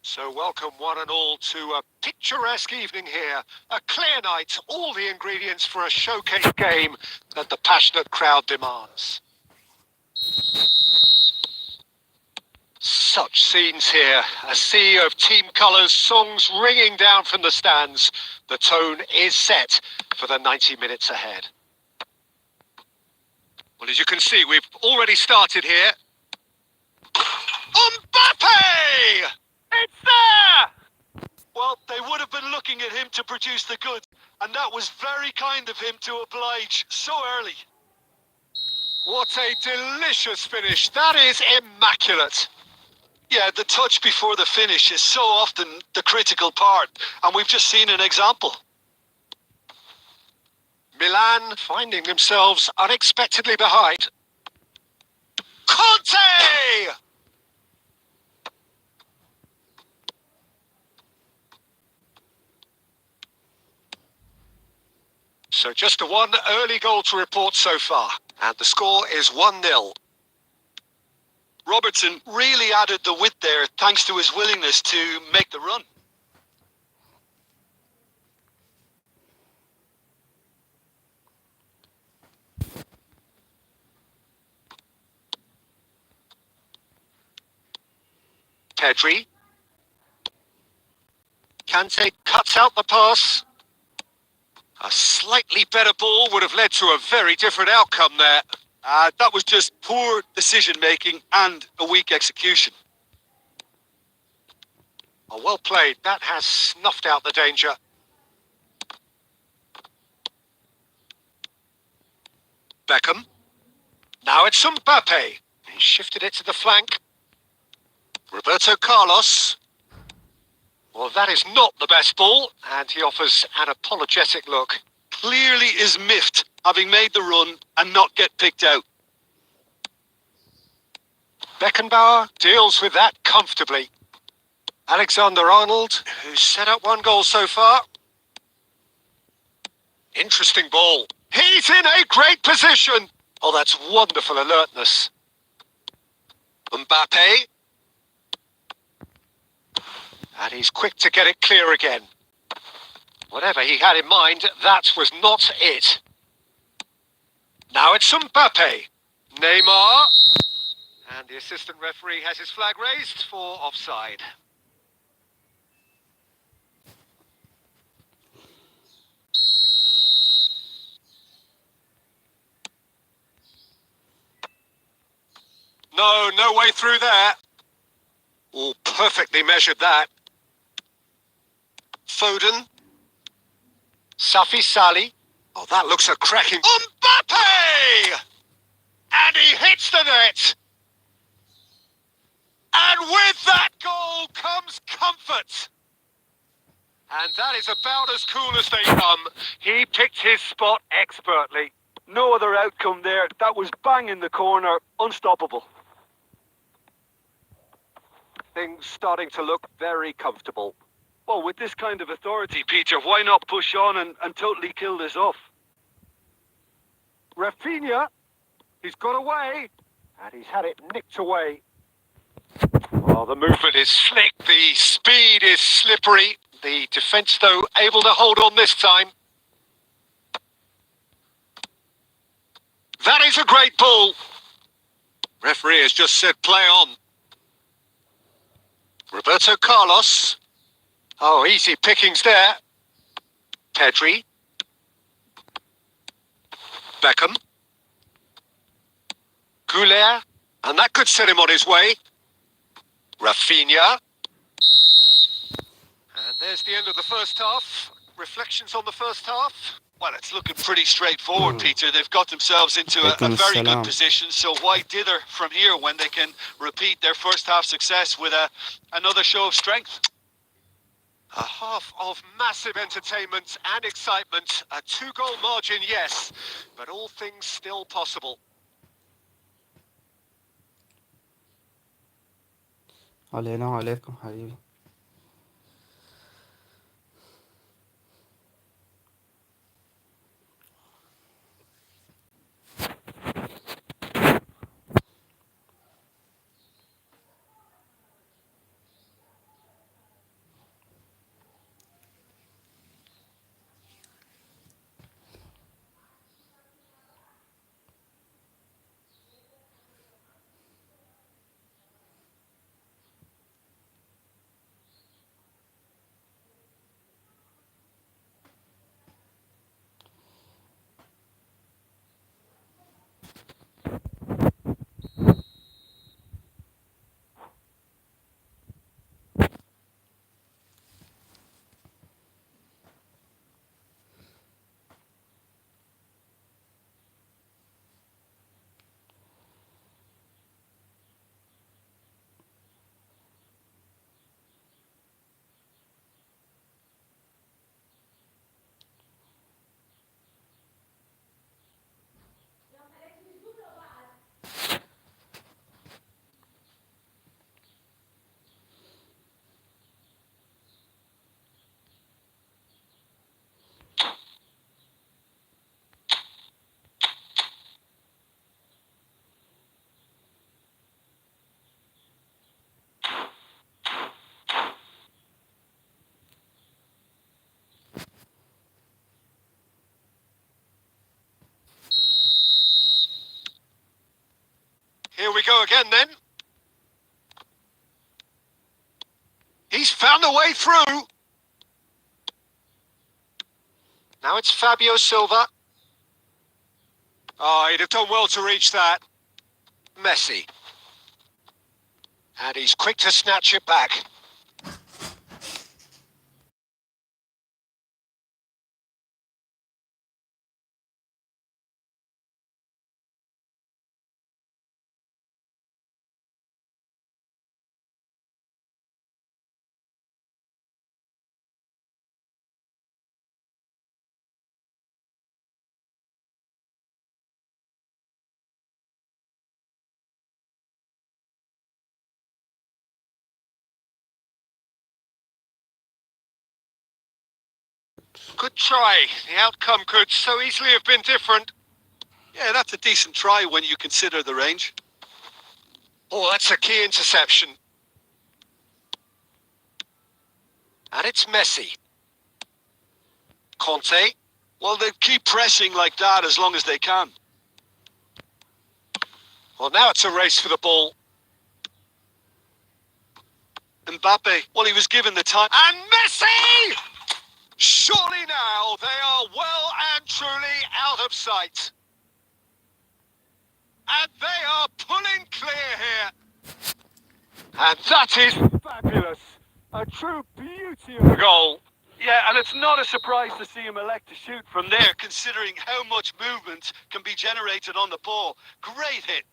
So welcome one and all to a picturesque evening here. A clear night, all the ingredients for a showcase game that the passionate crowd demands. Such scenes here, a sea of team colours, songs ringing down from the stands. The tone is set for the 90 minutes ahead. Well, as you can see, we've already started here. Mbappe! It's there! Well, they would have been looking at him to produce the goods, and that was very kind of him to oblige so early. What a delicious finish. That is immaculate. Yeah, the touch before the finish is so often the critical part, and we've just seen an example. Milan finding themselves unexpectedly behind. Conte! So just a one early goal to report so far, and the score is 1-0. Robertson really added the width there thanks to his willingness to make the run. Pedri. Kante cuts out the pass. A slightly better ball would have led to a very different outcome there. That was just poor decision-making and a weak execution. Oh, well played. That has snuffed out the danger. Beckham. Now it's Mbappe. He shifted it to the flank. Roberto Carlos. Well, that is not the best ball, and he offers an apologetic look. Clearly is miffed, having made the run and not get picked out. Beckenbauer deals with that comfortably. Alexander-Arnold, who's set up one goal so far. Interesting ball. He's in a great position. Oh, that's wonderful alertness. Mbappe. And he's quick to get it clear again. Whatever he had in mind, that was not it. Now it's Mbappe. Neymar. And the assistant referee has his flag raised for offside. No way through there. Oh, perfectly measured that. Foden. Safi Sali. Oh, that looks a cracking... Mbappe! And he hits the net. And with that goal comes comfort. And that is about as cool as they come. He picked his spot expertly. No other outcome there. That was bang in the corner. Unstoppable. Things starting to look very comfortable. Well, with this kind of authority, Peter, why not push on and totally kill this off? Rafinha, he's got away, and he's had it nicked away. Well, the movement is slick, the speed is slippery. The defence, though, able to hold on this time. That is a great ball. Referee has just said play on. Roberto Carlos. Oh, easy pickings there. Pedri. Beckham. Goulet. And that could set him on his way. Rafinha. And there's the end of the first half. Reflections on the first half? Well, it's looking pretty straightforward, Peter. They've got themselves into a very good position, so why dither from here when they can repeat their first half success with another show of strength? A half of massive entertainment and excitement. A 2-goal margin, yes, but all things still possible. علينا وعليكم حبيبي. we go again then. He's found the way through. Now it's Fabio Silva. Oh, he'd have done well to reach that. Messi. And he's quick to snatch it back. Good try. The outcome could so easily have been different. Yeah, that's a decent try when you consider the range. Oh, that's a key interception. And it's Messi. Conte. Well, they keep pressing like that as long as they can. Well, now it's a race for the ball. Mbappe, well, he was given the time. And Messi! Surely now they are well and truly out of sight. And they are pulling clear here. And that is fabulous. A true beauty of a goal. Yeah, and it's not a surprise to see him elect to shoot from there, considering how much movement can be generated on the ball. Great hit.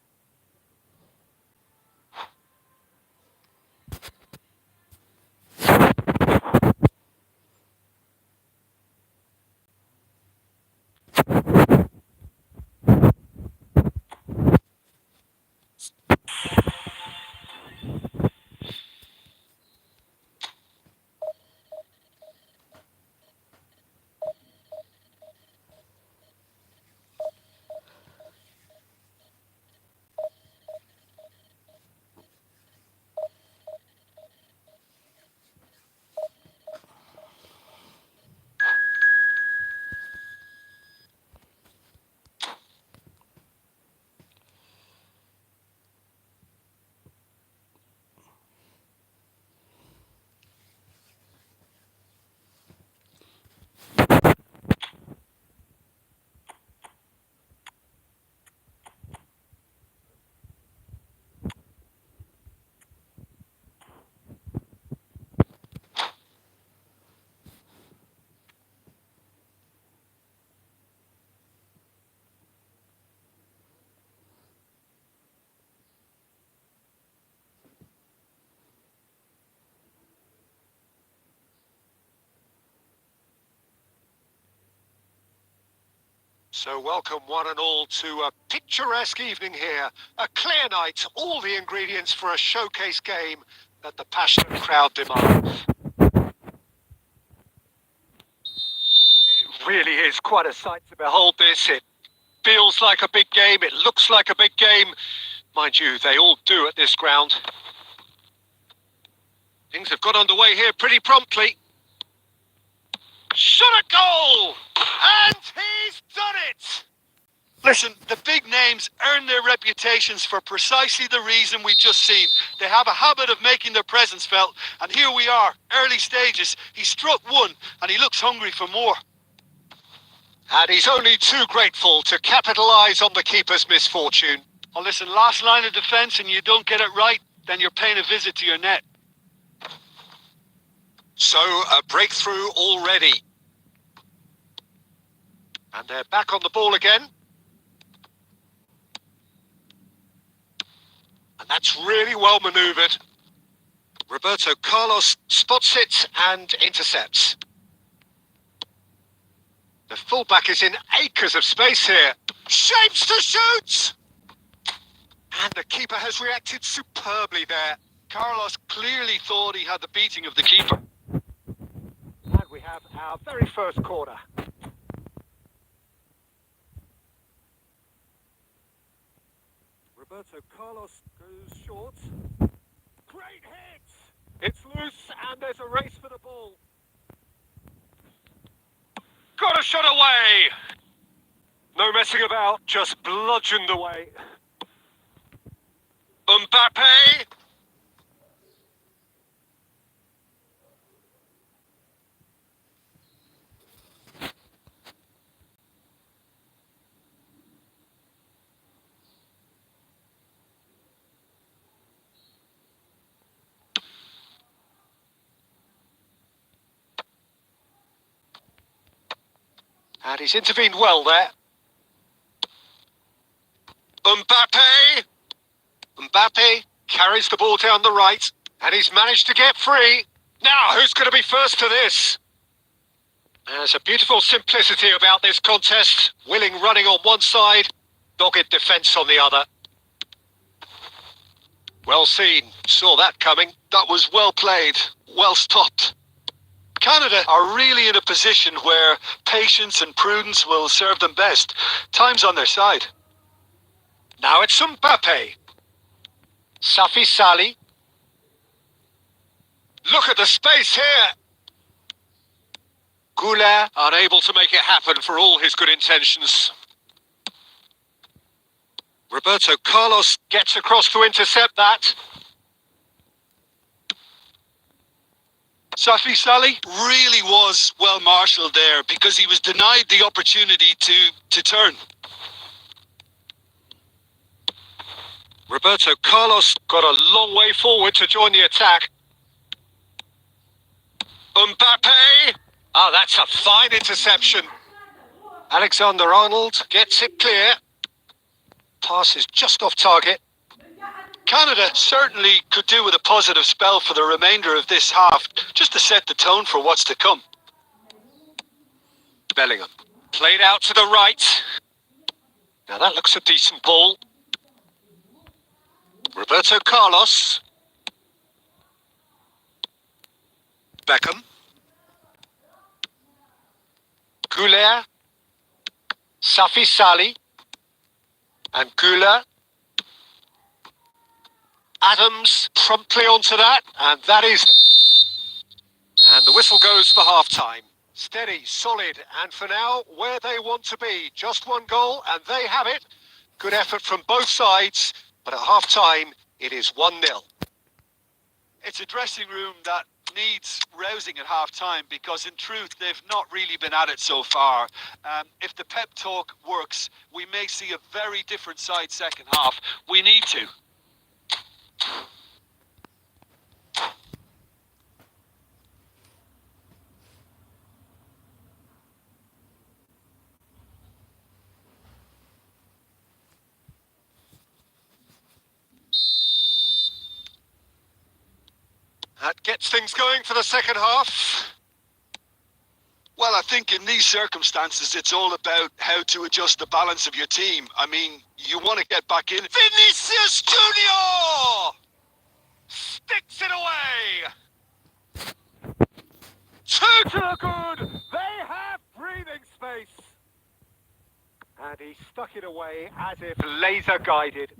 So welcome one and all to a picturesque evening here. A clear night, all the ingredients for a showcase game that the passionate crowd demands. It really is quite a sight to behold this. It feels like a big game, it looks like a big game. Mind you, they all do at this ground. Things have got underway here pretty promptly. Shot a goal! And he's done it! Listen, the big names earn their reputations for precisely the reason we've just seen. They have a habit of making their presence felt, and here we are, early stages. He struck one, and he looks hungry for more. And he's only too grateful to capitalise on the keeper's misfortune. Oh, listen, last line of defence and you don't get it right, then you're paying a visit to your net. So, a breakthrough already. And they're back on the ball again. And that's really well manoeuvred. Roberto Carlos spots it and intercepts. The fullback is in acres of space here. Shapes to shoot! And the keeper has reacted superbly there. Carlos clearly thought he had the beating of the keeper. And we have our very first corner. Roberto Carlos goes short. Great hit! It's loose and there's a race for the ball. Got a shot away! No messing about, just bludgeoned away. Mbappe! And he's intervened well there. Mbappe! Mbappe carries the ball down the right, and he's managed to get free. Now, who's going to be first to this? There's a beautiful simplicity about this contest. Willing running on one side, dogged defence on the other. Well seen. Saw that coming. That was well played. Well stopped. Canada are really in a position where patience and prudence will serve them best. Time's on their side. Now it's Mbappe. Safi Sali. Look at the space here. Goulet unable to make it happen for all his good intentions. Roberto Carlos gets across to intercept that. Safi Sali really was well marshalled there because he was denied the opportunity to turn. Roberto Carlos got a long way forward to join the attack. Mbappe! Ah, that's a fine interception. Alexander-Arnold gets it clear. Pass is just off target. Canada certainly could do with a positive spell for the remainder of this half, just to set the tone for what's to come. Bellingham. Played out to the right. Now that looks a decent ball. Roberto Carlos. Beckham. Goulet. Safi Sali. And Goulet. Adams promptly onto that, and that is... And the whistle goes for half-time. Steady, solid, and for now, where they want to be. Just one goal, and they have it. Good effort from both sides, but at half-time, it is 1-0. It's a dressing room that needs rousing at half-time because, in truth, they've not really been at it so far. If the pep talk works, we may see a very different side second half. We need to. That gets things going for the second half. Well, I think in these circumstances, it's all about how to adjust the balance of your team. I mean, you want to get back in. Vinicius Junior sticks it away. Two to the good. They have breathing space. And he stuck it away as if laser guided.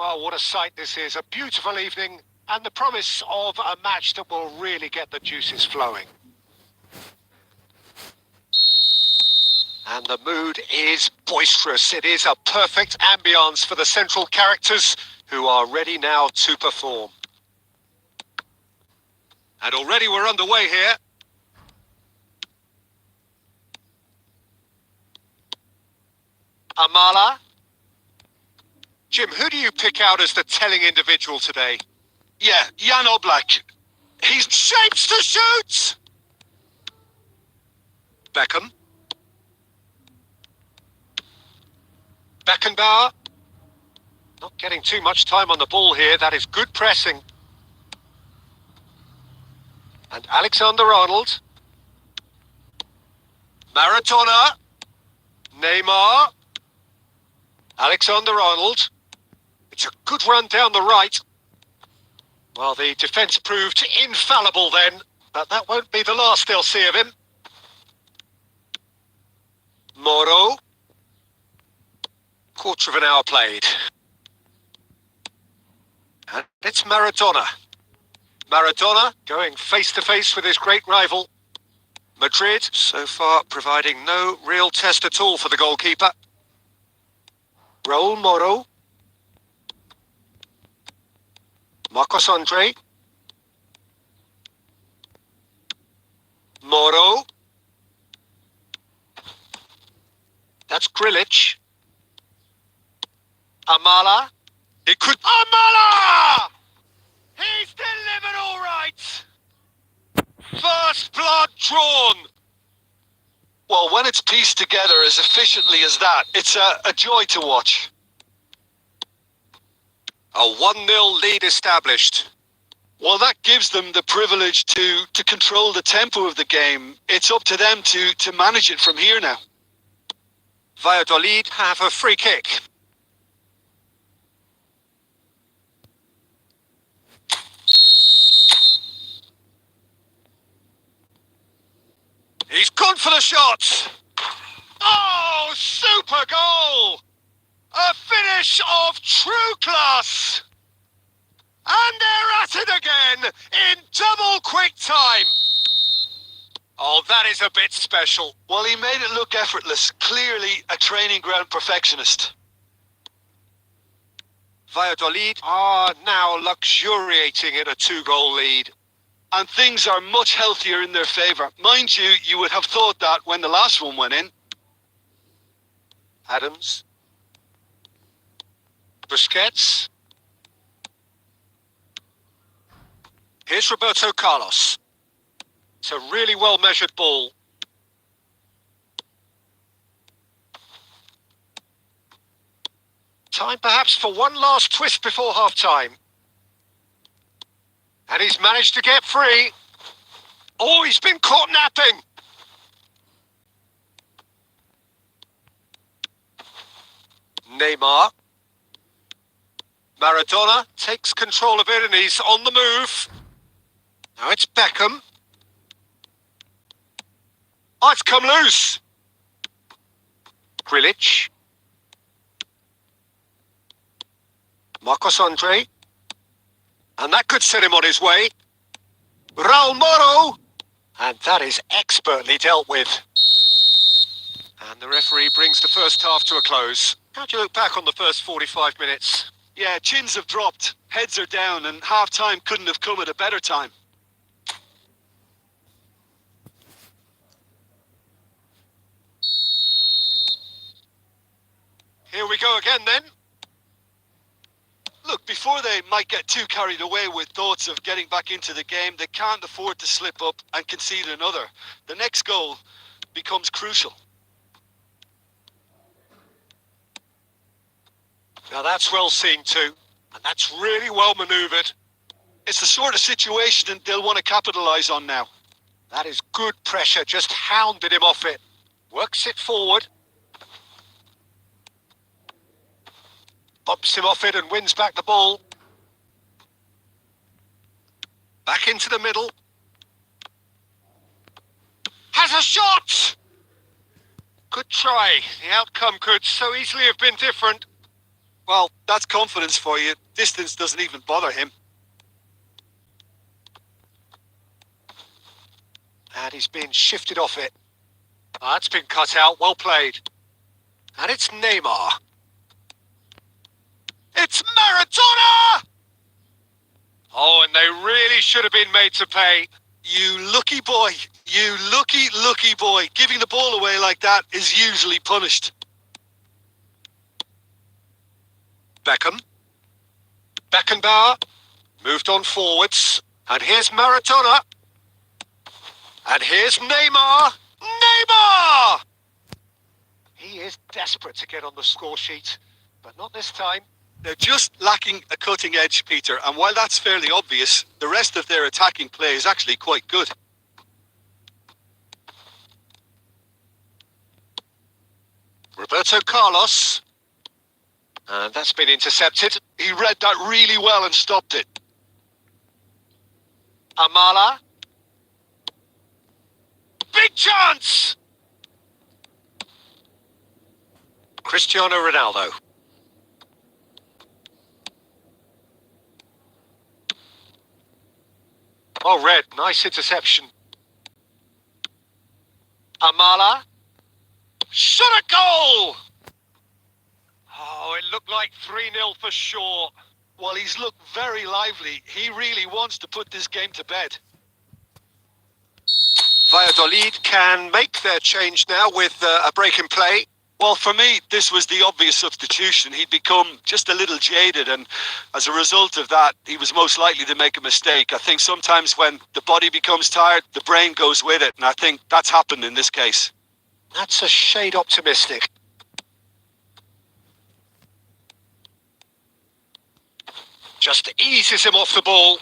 Well, what a sight this is. A beautiful evening and the promise of a match that will really get the juices flowing. And the mood is boisterous. It is a perfect ambience for the central characters who are ready now to perform. And already we're underway here. Amala. Jim, who do you pick out as the telling individual today? Yeah, Jan Oblak. He's Shapes to shoot! Beckham. Beckenbauer. Not getting too much time on the ball here. That is good pressing. And Alexander-Arnold. Maradona. Neymar. Alexander-Arnold. It's a good run down the right. Well, the defence proved infallible then, but that won't be the last they'll see of him. Moro. Quarter of an hour played. And it's Maradona. Maradona going face-to-face with his great rival. Madrid, so far, providing no real test at all for the goalkeeper. Raul Moro. Marcos Andre. Moro. That's Grilic. Amala. It could... Amala! He's delivered all right! First blood drawn! Well, when it's pieced together as efficiently as that, it's a joy to watch. A 1-0 lead established. Well, that gives them the privilege to control the tempo of the game. It's up to them to manage it from here now. Valladolid have a free kick. He's gone for the shot. Oh, super goal! A finish of true class. And they're at it again in double quick time. Oh, that is a bit special. Well, he made it look effortless. Clearly a training ground perfectionist. Valladolid are now luxuriating in a 2-goal lead. And things are much healthier in their favour. Mind you, you would have thought that when the last one went in. Adams. Busquets. Here's Roberto Carlos. It's a really well-measured ball. Time perhaps for one last twist before half-time. And he's managed to get free. Oh, he's been caught napping. Neymar. Maradona takes control of it and he's on the move. Now it's Beckham. Oh, it's come loose. Grilic. Marcos Andre. And that could set him on his way. Raul Moro. And that is expertly dealt with. And the referee brings the first half to a close. How do you look back on the first 45 minutes? Yeah, chins have dropped, heads are down, and half-time couldn't have come at a better time. Here we go again then. Look, before they might get too carried away with thoughts of getting back into the game, they can't afford to slip up and concede another. The next goal becomes crucial. Now that's well seen too, and that's really well manoeuvred. It's the sort of situation that they'll want to capitalise on now. That is good pressure, just hounded him off it. Works it forward. Bumps him off it and wins back the ball. Back into the middle. Has a shot! Good try. The outcome could so easily have been different. Well, that's confidence for you. Distance doesn't even bother him. And he's been shifted off it. That's been cut out. Well played. And it's Neymar. It's Maradona! Oh, and they really should have been made to pay. You lucky boy. You lucky boy. Giving the ball away like that is usually punished. Beckham. Beckenbauer. Moved on forwards. And here's Maradona. And here's Neymar. Neymar! He is desperate to get on the score sheet, but not this time. They're just lacking a cutting edge, Peter, and while that's fairly obvious, the rest of their attacking play is actually quite good. Roberto Carlos. And that's been intercepted. He read that really well and stopped it. Amala. Big chance! Cristiano Ronaldo. Oh, red. Nice interception. Amala. Shot a goal! Oh, it looked like 3-0 for sure. Well, he's looked very lively. He really wants to put this game to bed. Valladolid can make their change now with a break in play. Well, for me, this was the obvious substitution. He'd become just a little jaded, and as a result of that, he was most likely to make a mistake. I think sometimes when the body becomes tired, the brain goes with it, and I think that's happened in this case. That's a shade optimistic. Just eases him off the ball.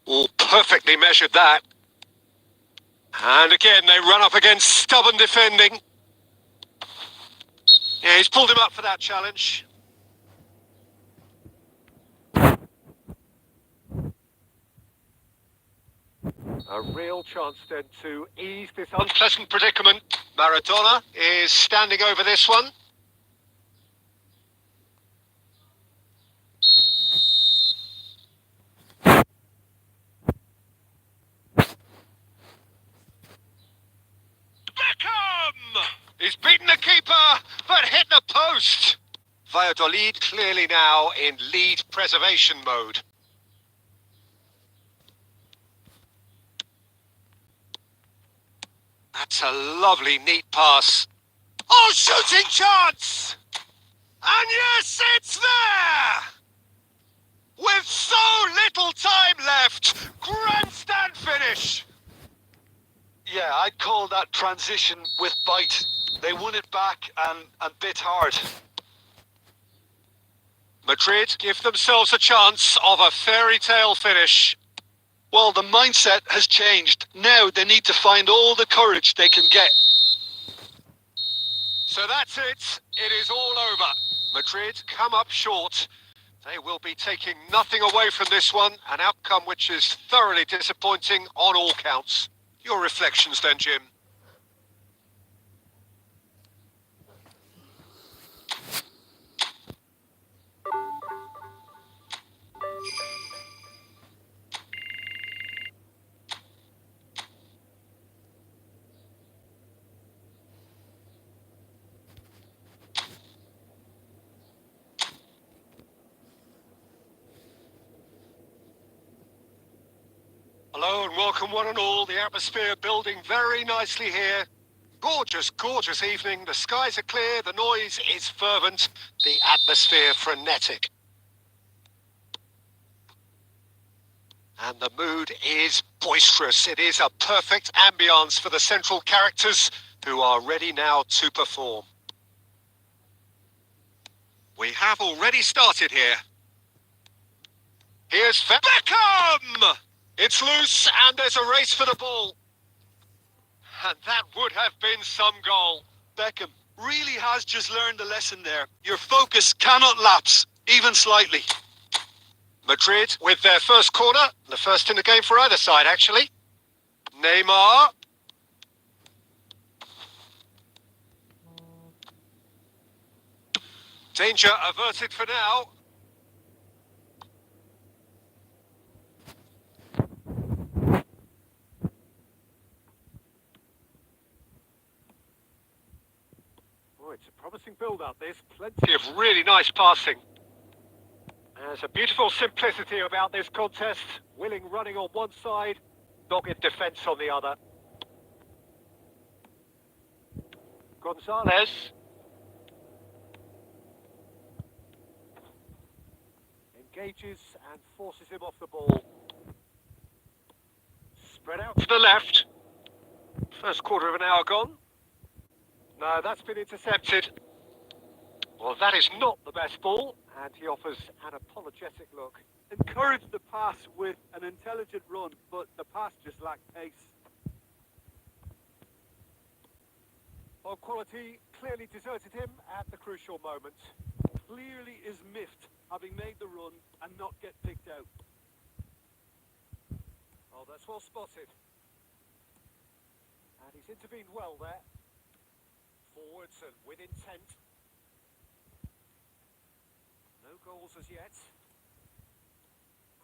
Oh, perfectly measured that. And again, they run up against stubborn defending. Yeah, he's pulled him up for that challenge. A real chance then to ease this unpleasant predicament. Maradona is standing over this one. Beckham! He's beaten the keeper, but hit the post. Valladolid clearly now in lead preservation mode. That's a lovely, neat pass. Oh, shooting chance! And yes, it's there! With so little time left, grandstand finish! Yeah, I'd call that transition with bite. They won it back and bit hard. Madrid give themselves a chance of a fairy tale finish. Well, the mindset has changed. Now they need to find all the courage they can get. So that's it. It is all over. Madrid come up short. They will be taking nothing away from this one, an outcome which is thoroughly disappointing on all counts. Your reflections then, Jim? Hello and welcome one and all. The atmosphere building very nicely here. Gorgeous, gorgeous evening. The skies are clear, the noise is fervent, the atmosphere frenetic. And the mood is boisterous. It is a perfect ambience for the central characters who are ready now to perform. We have already started here. Here's Beckham! It's loose and there's a race for the ball. And that would have been some goal. Beckham really has just learned a lesson there. Your focus cannot lapse, even slightly. Madrid with their first corner. The first in the game for either side, actually. Neymar. Danger averted for now. Oh, it's a promising build-up. There's plenty of really nice passing. There's a beautiful simplicity about this contest. Willing running on one side, dogged defence on the other. Gonzalez. Engages and forces him off the ball. Spread out to the left. First quarter of an hour gone. No, that's been intercepted. Well, that is not the best ball, and he offers an apologetic look. Encouraged the pass with an intelligent run, but the pass just lacked pace. Ball quality clearly deserted him at the crucial moment. Clearly is miffed, having made the run and not get picked out. Oh, that's well spotted. And he's intervened well there. Forwards and with intent. No goals as yet.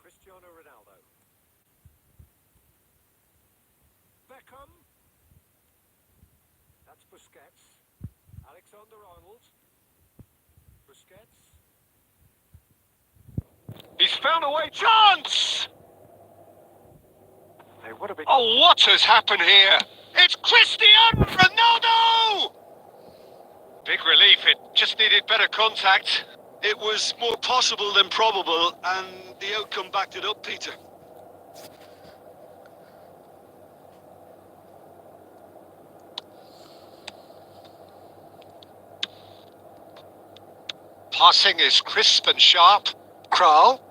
Cristiano Ronaldo. Beckham. That's Busquets. Alexander-Arnold. Busquets. He's found a way. Chance! They would have been... Oh, what has happened here? It's Cristiano Ronaldo! Big relief. It just needed better contact. It was more possible than probable, and the outcome backed it up, Peter. Passing is crisp and sharp. Kral.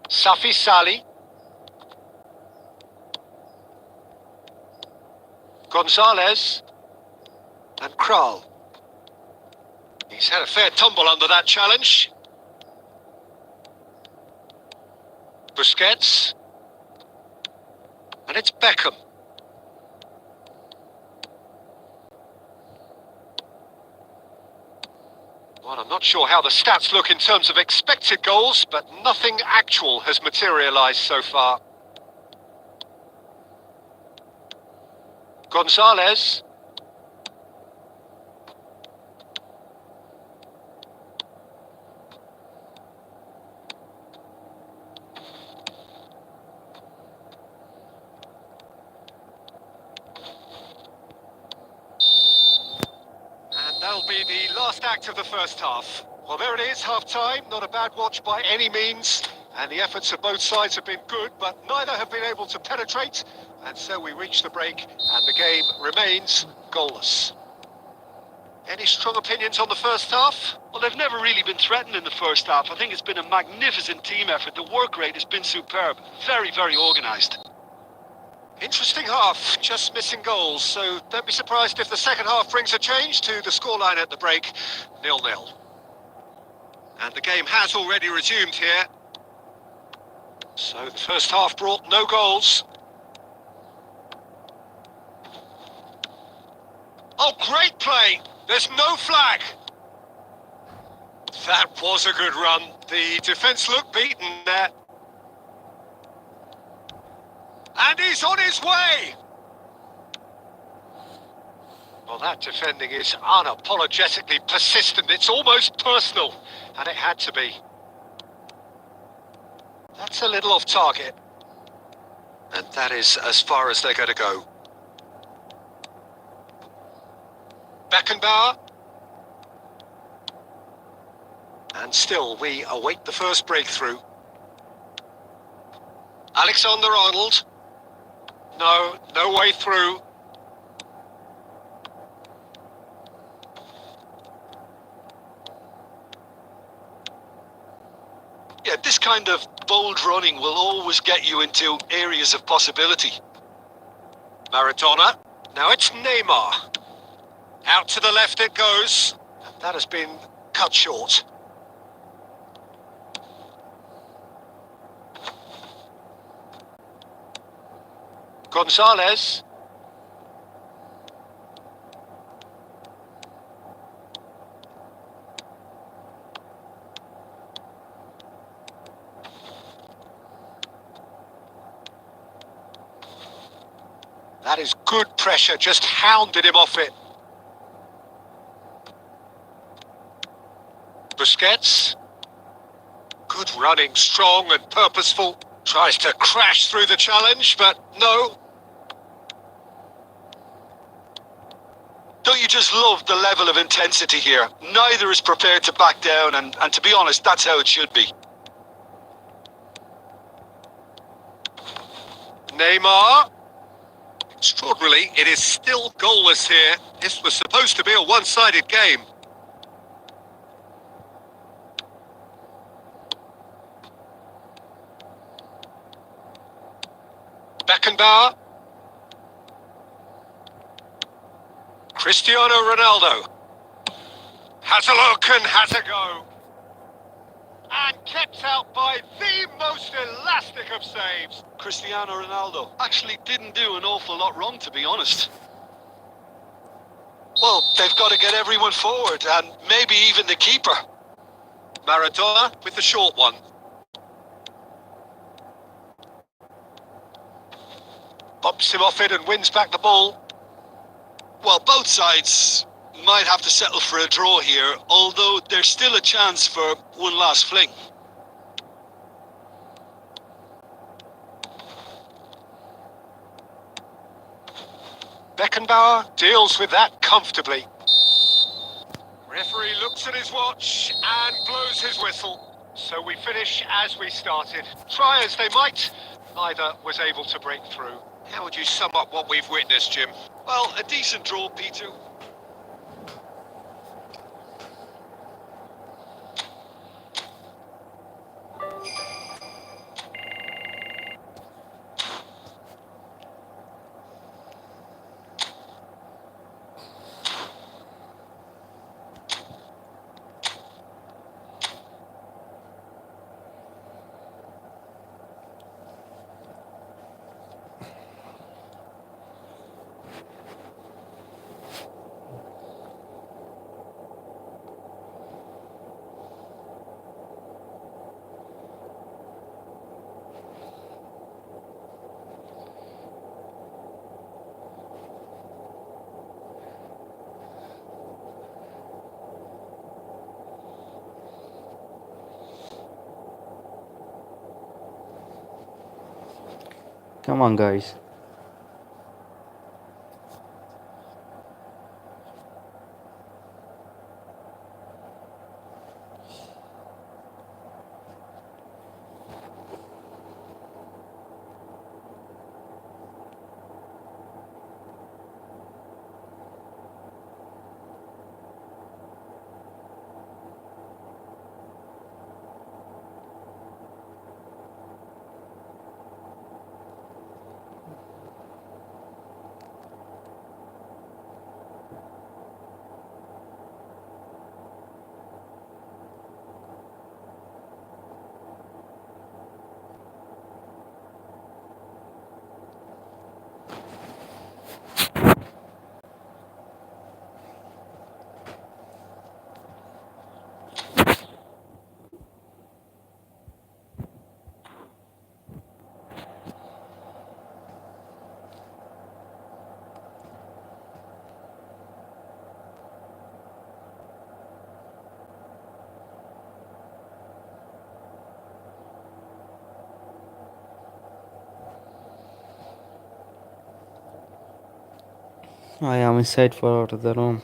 Safi Sali. Gonzalez. And Kral. He's had a fair tumble under that challenge. Busquets. And it's Beckham. Well, I'm not sure how the stats look in terms of expected goals, but nothing actual has materialised so far. Gonzalez. And that'll be the last act of the first half. Well, there it is, half-time. Not a bad watch by any means. And the efforts of both sides have been good, but neither have been able to penetrate. And so we reach the break, and the game remains goalless. Any strong opinions on the first half? Well, they've never really been threatened in the first half. I think it's been a magnificent team effort. The work rate has been superb. Very, very organised. Interesting half, just missing goals, so don't be surprised if the second half brings a change to the scoreline at the break, 0-0. And the game has already resumed here. So the first half brought no goals. Oh, great play! There's no flag! That was a good run. The defence looked beaten there. And he's on his way! Well, that defending is unapologetically persistent. It's almost personal, and it had to be. That's a little off target. And that is as far as they're going to go. Beckenbauer. And still, we await the first breakthrough. Alexander-Arnold. No way through. Yeah, this kind of bold running will always get you into areas of possibility. Maradona. Now it's Neymar. Out to the left it goes. That has been cut short. Gonzalez. That is good pressure, just hounded him off it. Busquets. Good running, strong and purposeful. Tries to crash through the challenge, but no. Don't you just love the level of intensity here? Neither is prepared to back down, and to be honest, that's how it should be. Neymar. Extraordinarily, it is still goalless here. This was supposed to be a one-sided game. Beckenbauer. Cristiano Ronaldo. Has a look and has a go. And kept out by the most elastic of saves. Cristiano Ronaldo actually didn't do an awful lot wrong, to be honest. Well, they've got to get everyone forward, and maybe even the keeper. Maradona with the short one. Bumps him off it and wins back the ball. Well, both sides might have to settle for a draw here, although there's still a chance for one last fling. Beckenbauer deals with that comfortably. Referee looks at his watch and blows his whistle. So we finish as we started. Try as they might, neither was able to break through. How would you sum up what we've witnessed, Jim? Well, a decent draw, Peter. Come on, guys. I am inside for the room.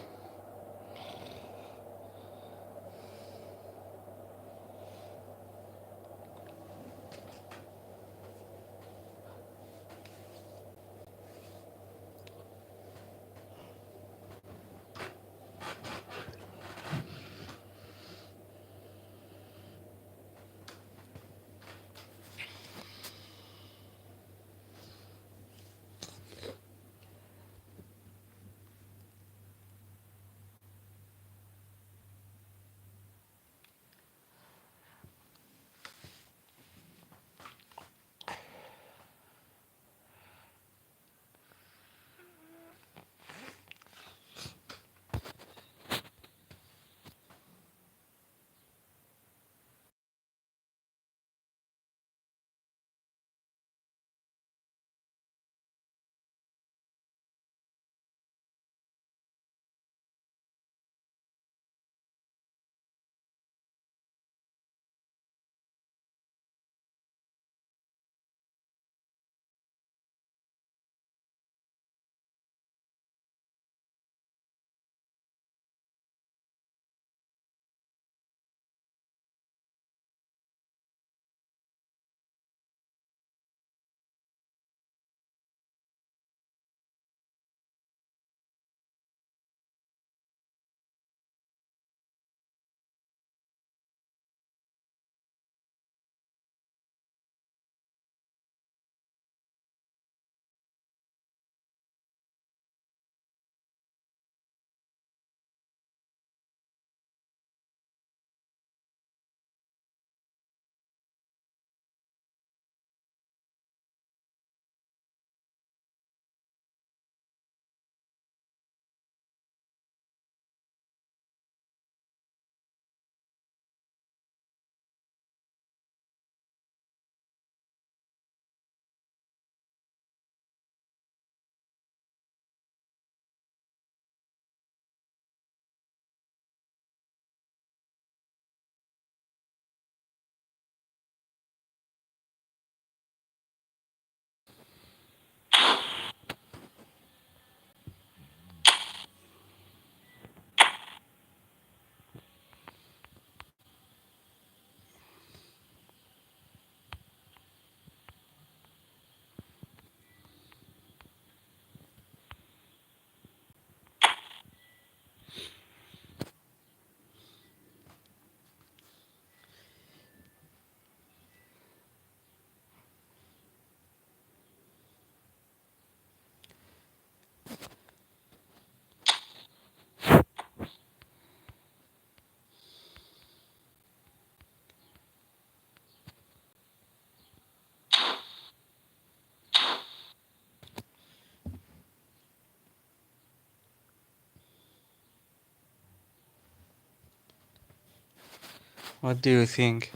What do you think?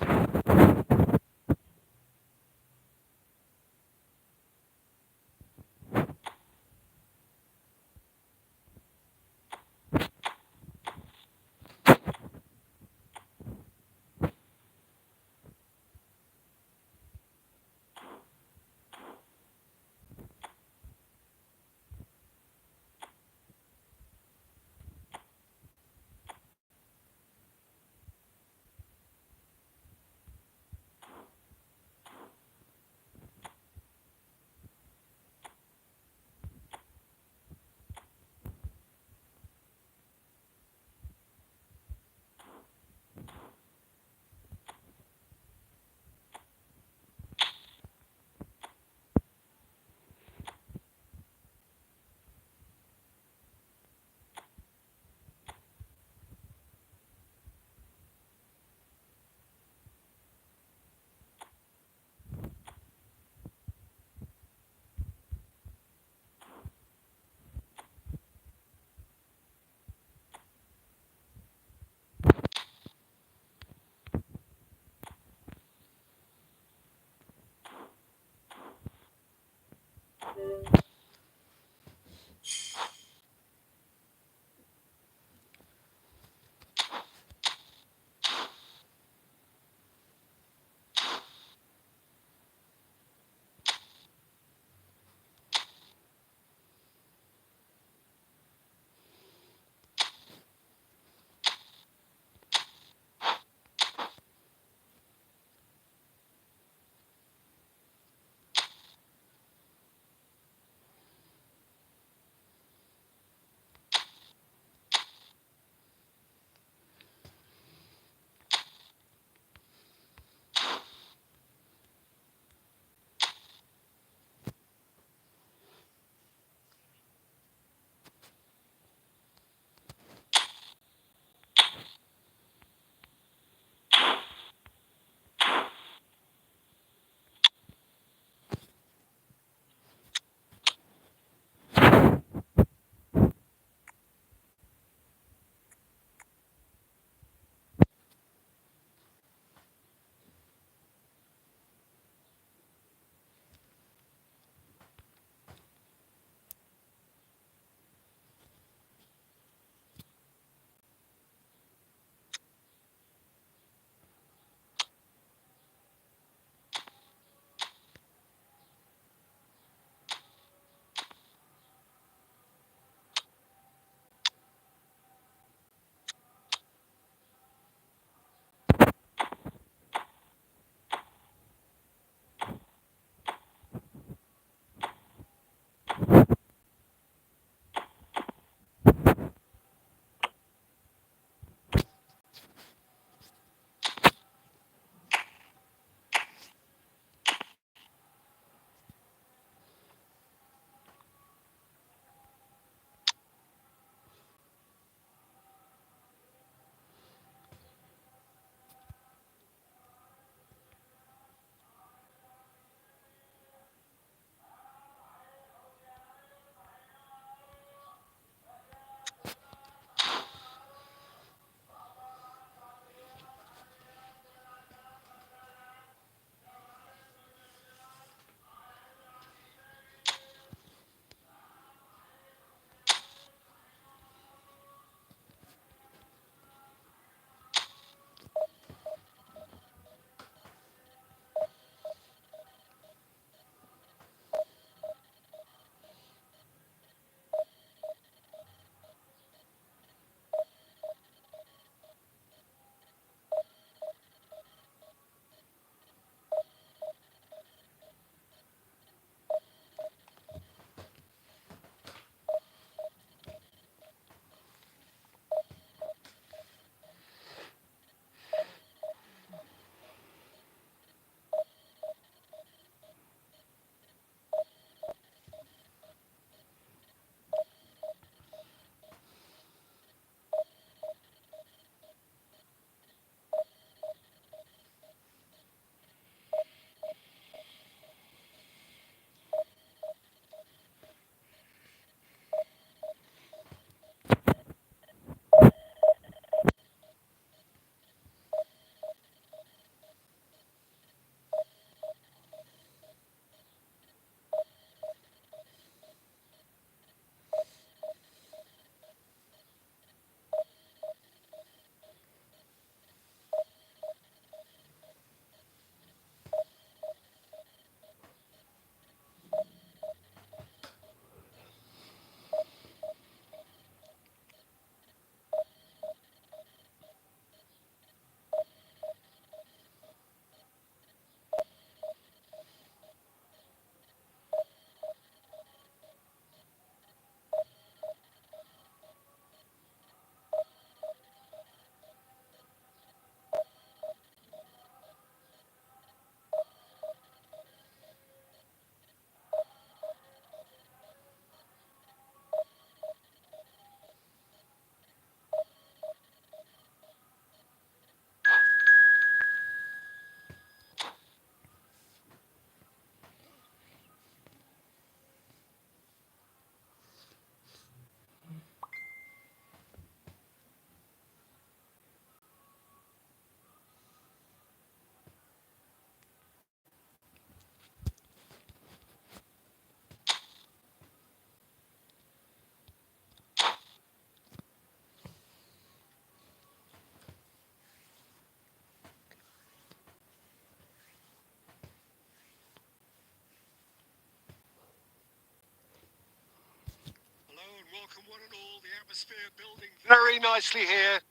Atmosphere building very nicely here.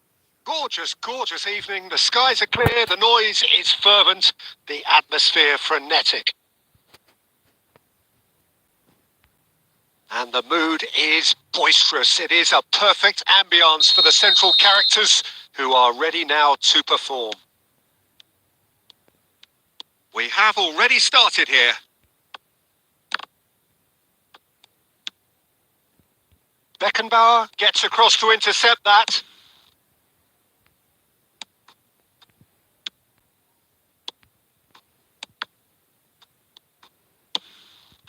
Gorgeous, gorgeous evening. The skies are clear, the noise is fervent, the atmosphere frenetic. And the mood is boisterous. It is a perfect ambience for the central characters who are ready now to perform. We have already started here. Beckenbauer gets across to intercept that.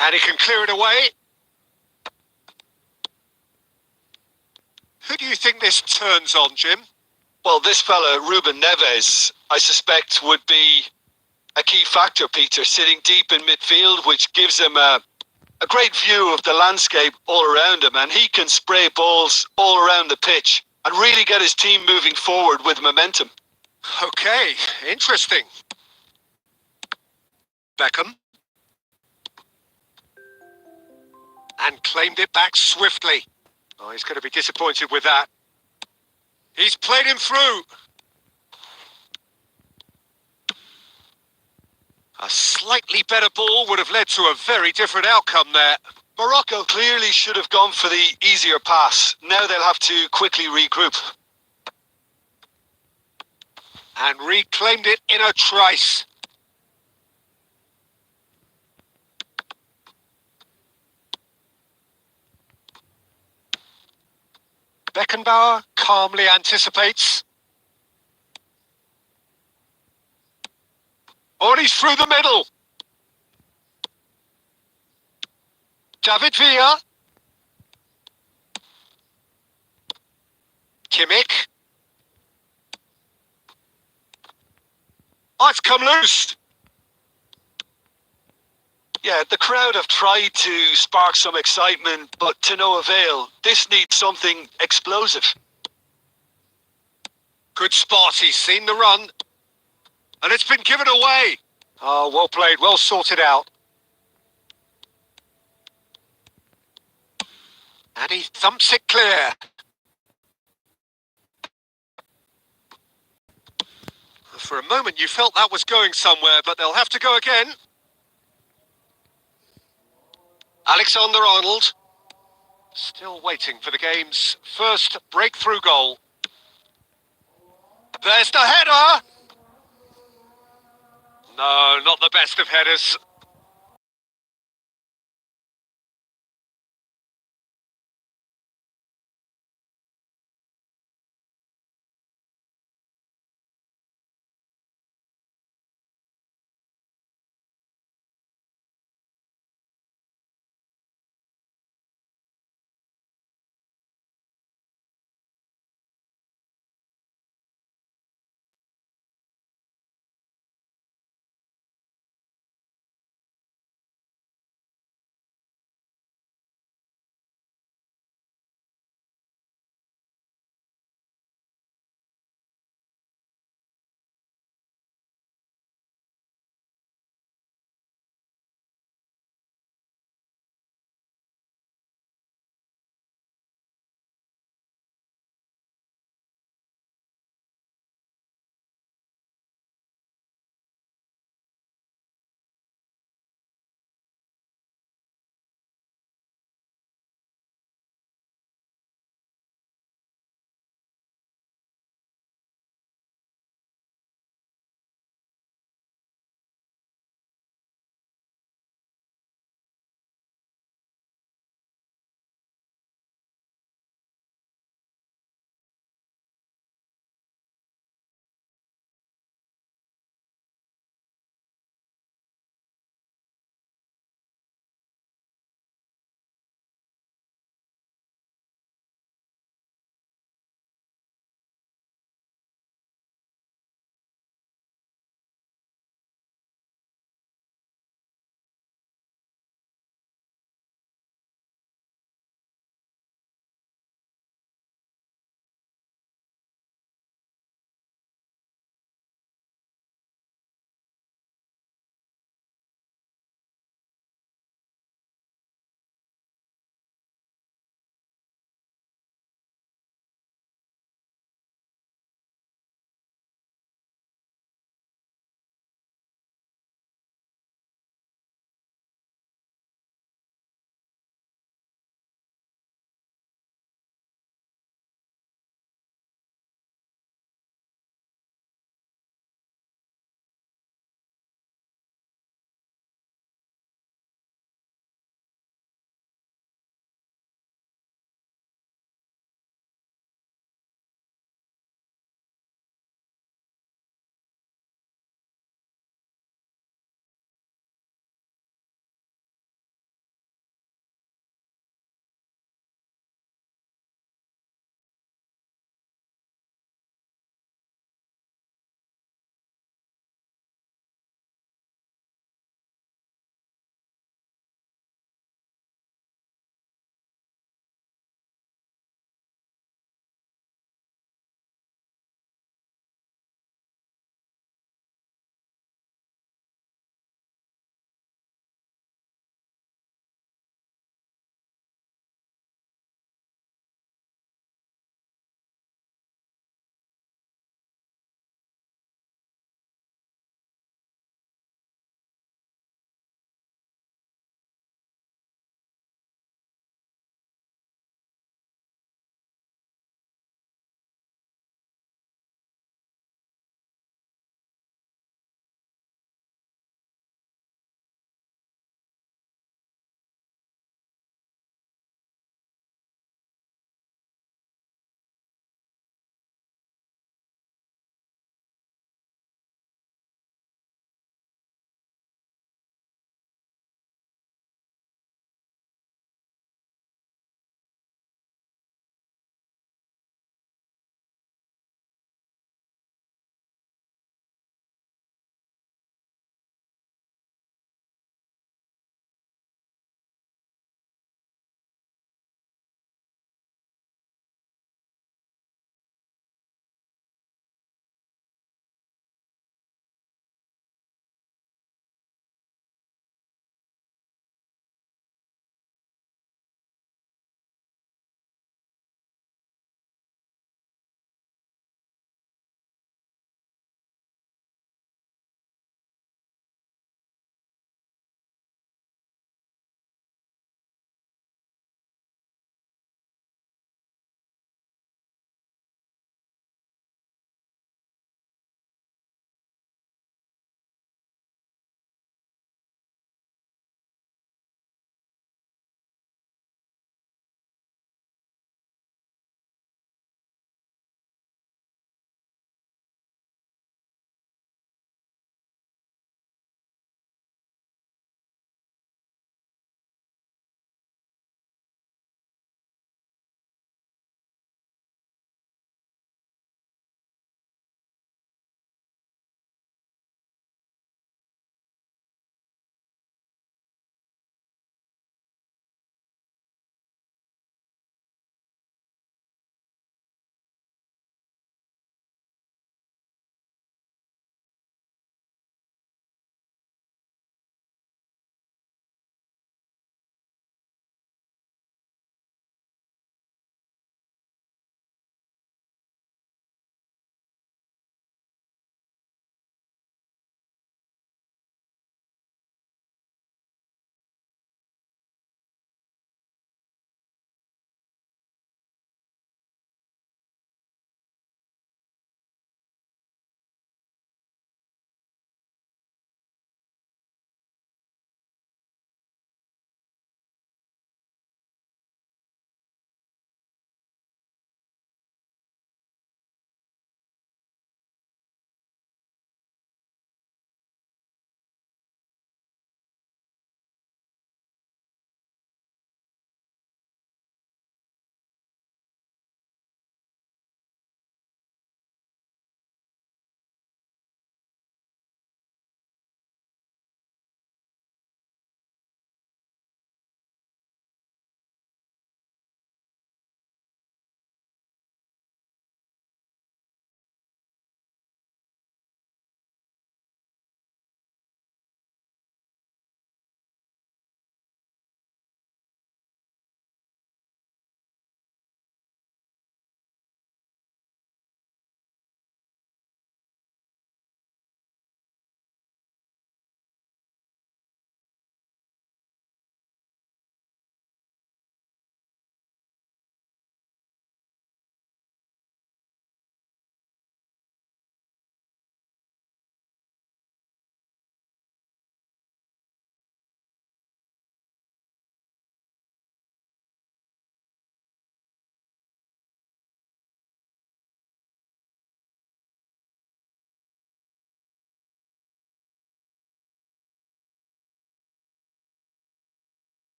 And he can clear it away. Who do you think this turns on, Jim? Well, this fella, Ruben Neves, I suspect would be a key factor, Peter, sitting deep in midfield, which gives him a great view of the landscape all around him, and he can spray balls all around the pitch and really get his team moving forward with momentum. Okay, interesting. Beckham. And claimed it back swiftly. Oh, he's going to be disappointed with that. He's played him through. A slightly better ball would have led to a very different outcome there. Morocco clearly should have gone for the easier pass. Now they'll have to quickly regroup. And reclaimed it in a trice. Beckenbauer calmly anticipates. Oh, he's through the middle. David Villa. Kimmich. Oh, it's come loose. Yeah, the crowd have tried to spark some excitement, but to no avail. This needs something explosive. Good spot, he's seen the run. And it's been given away. Oh, well played, well sorted out. And he thumps it clear. For a moment you felt that was going somewhere, but they'll have to go again. Alexander-Arnold. Still waiting for the game's first breakthrough goal. There's the header! No, not the best of headers.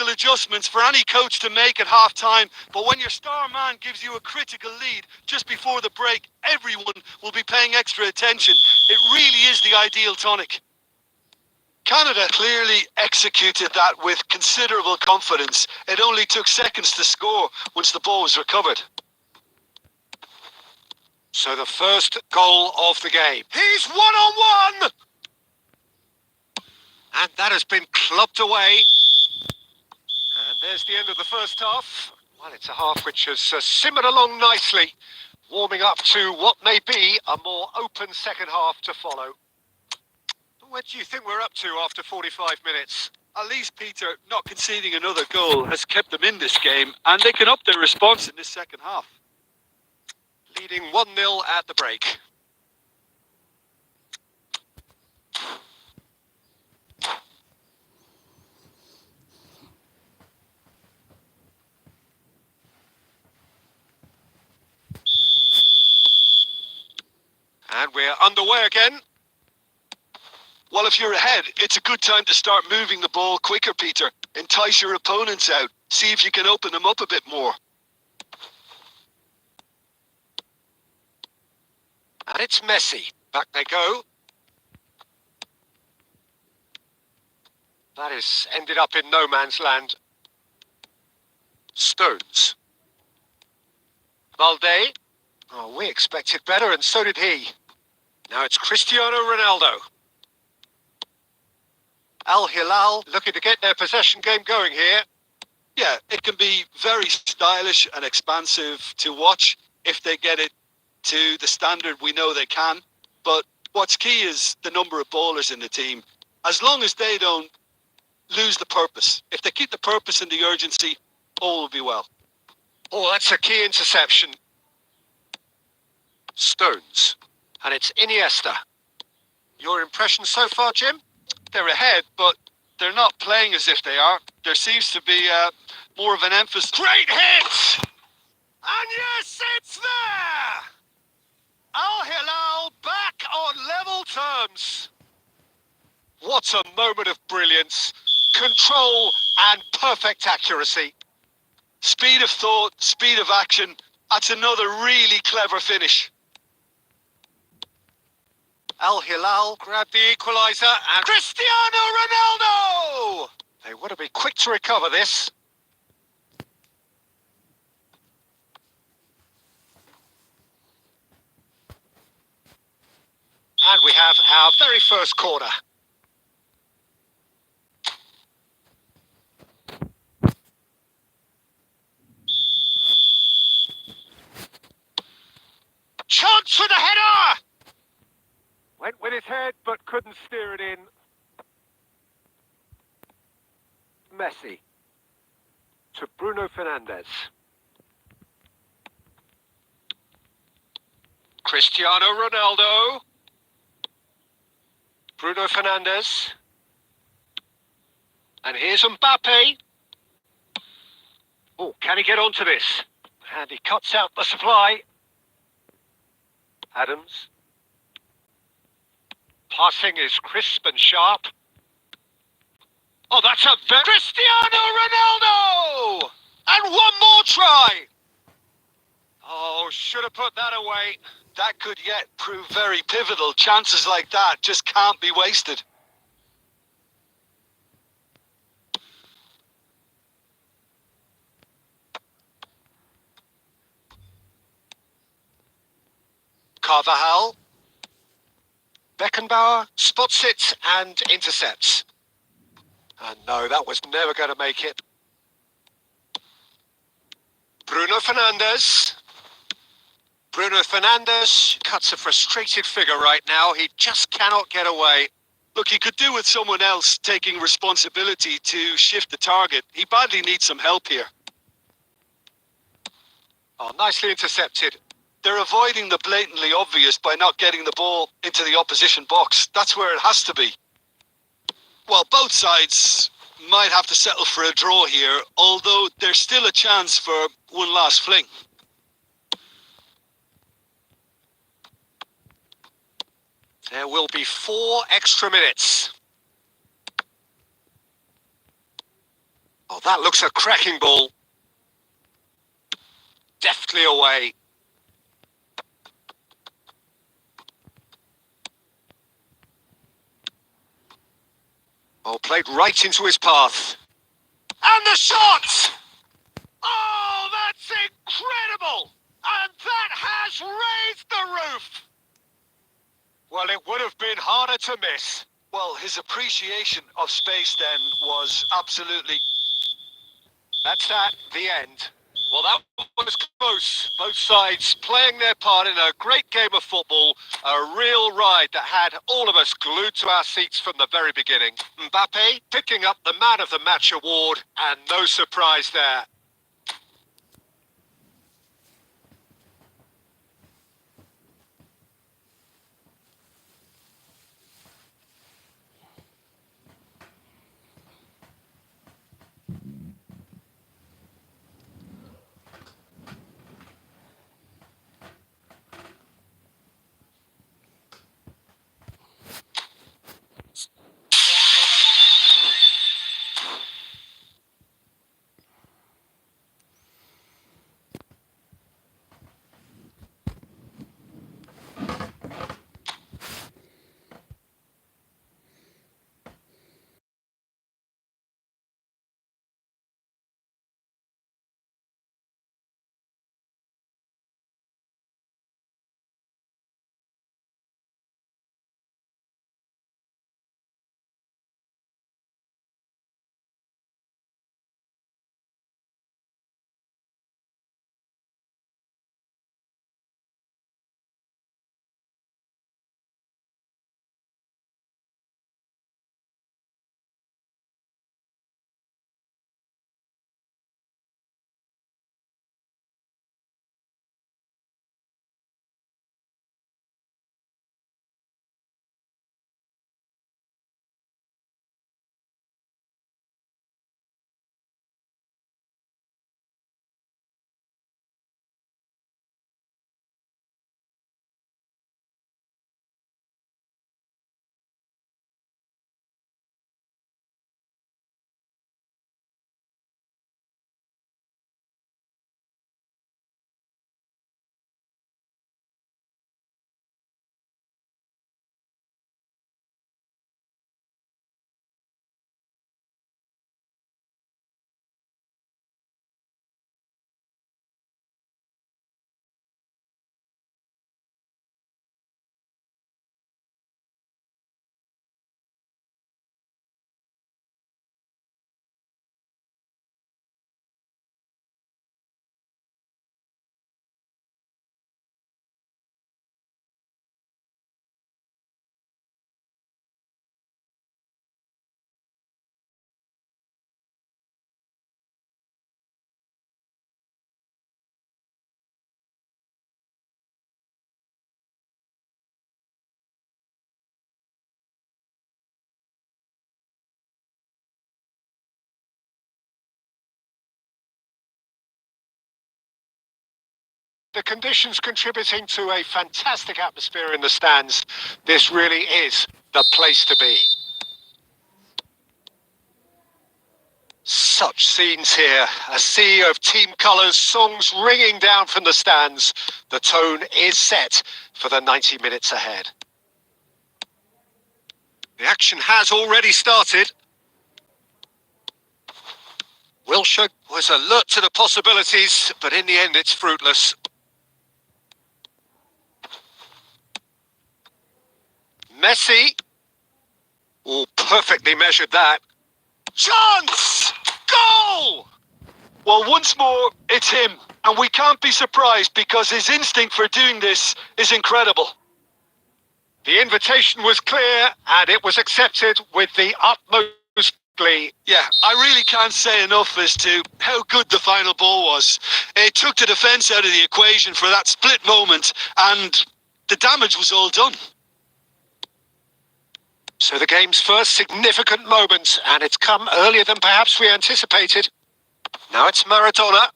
tactical adjustments for any coach to make at half-time, but when your star man gives you a critical lead just before the break, everyone will be paying extra attention. It really is the ideal tonic. Canada clearly executed that with considerable confidence. It only took seconds to score once the ball was recovered. So the first goal of the game. He's one-on-one! And that has been clubbed away. And there's the end of the first half. Well, it's a half which has simmered along nicely, warming up to what may be a more open second half to follow. What do you think we're up to after 45 minutes? At least, Peter, not conceding another goal has kept them in this game, and they can up their response in this second half. Leading 1-0 at the break. And we're underway again. Well, if you're ahead, it's a good time to start moving the ball quicker, Peter. Entice your opponents out. See if you can open them up a bit more. And it's Messi. Back they go. That has ended up in no man's land. Stones. Valde. Oh, we expected better, and so did he. Now it's Cristiano Ronaldo. Al Hilal looking to get their possession game going here. Yeah, it can be very stylish and expansive to watch if they get it to the standard we know they can. But what's key is the number of ballers in the team. As long as they don't lose the purpose. If they keep the purpose and the urgency, all will be well. Oh, that's a key interception. Stones. And it's Iniesta. Your impression so far, Jim? They're ahead, but they're not playing as if they are. There seems to be more of an emphasis. Great hit! And yes, it's there! Al Hilal back on level terms. What a moment of brilliance. Control and perfect accuracy. Speed of thought, speed of action. That's another really clever finish. Al Hilal grabbed the equaliser and Cristiano Ronaldo! They want to be quick to recover this. And we have our very first corner. Chance for the header! Went with his head, but couldn't steer it in. Messi. To Bruno Fernandes. Cristiano Ronaldo. Bruno Fernandes. And here's Mbappe. Oh, can he get onto this? And he cuts out the supply. Adams. Passing is crisp and sharp. Oh, that's a very... Cristiano Ronaldo! And one more try! Oh, should have put that away. That could yet prove very pivotal. Chances like that just can't be wasted. Carvajal. Beckenbauer spots it and intercepts. And no, that was never going to make it. Bruno Fernandes. Bruno Fernandes cuts a frustrated figure right now. He just cannot get away. Look, he could do with someone else taking responsibility to shift the target. He badly needs some help here. Oh, nicely intercepted. They're avoiding the blatantly obvious by not getting the ball into the opposition box. That's where it has to be. Well, both sides might have to settle for a draw here, although there's still a chance for one last fling. There will be 4 extra minutes. Oh, that looks a cracking ball. Deftly away. Oh, played right into his path. And the shot! Oh, that's incredible! And that has raised the roof! Well, it would have been harder to miss. Well, his appreciation of space then was absolutely... That's that, the end. Well, that was close. Both sides playing their part in a great game of football. A real ride that had all of us glued to our seats from the very beginning. Mbappe picking up the Man of the Match award, and no surprise there. The conditions contributing to a fantastic atmosphere in the stands. This really is the place to be. Such scenes here. A sea of team colours, songs ringing down from the stands. The tone is set for the 90 minutes ahead. The action has already started. Wilshere was alert to the possibilities, but in the end it's fruitless. Messi. Oh, perfectly measured that. Chance! Goal! Well, once more, it's him. And we can't be surprised because his instinct for doing this is incredible. The invitation was clear and it was accepted with the utmost glee. Yeah, I really can't say enough as to how good the final ball was. It took the defence out of the equation for that split moment, and the damage was all done. So the game's first significant moment, and it's come earlier than perhaps we anticipated. Now it's Maradona.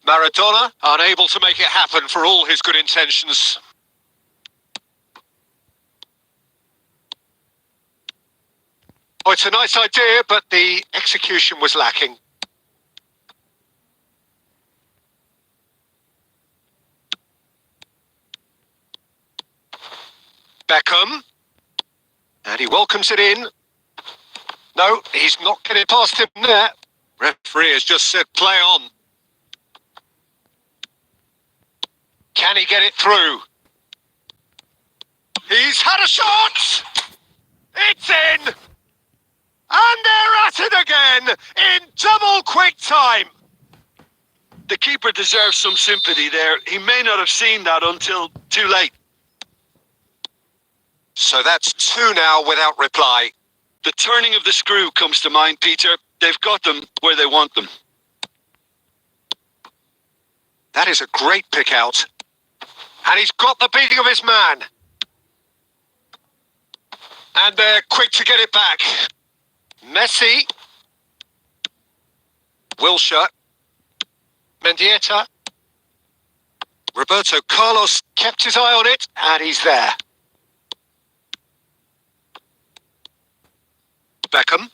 Maradona, unable to make it happen for all his good intentions. Oh, it's a nice idea, but the execution was lacking. Beckham. And he welcomes it in. No, he's not getting past him there. Referee has just said play on. Can he get it through? He's had a shot! It's in! And they're at it again in double quick time. The keeper deserves some sympathy there. He may not have seen that until too late. So that's two now without reply. The turning of the screw comes to mind, Peter. They've got them where they want them. That is a great pick out. And he's got the beating of his man. And they're quick to get it back. Messi. Wilshere. Mendieta. Roberto Carlos kept his eye on it, and he's there. Beckham.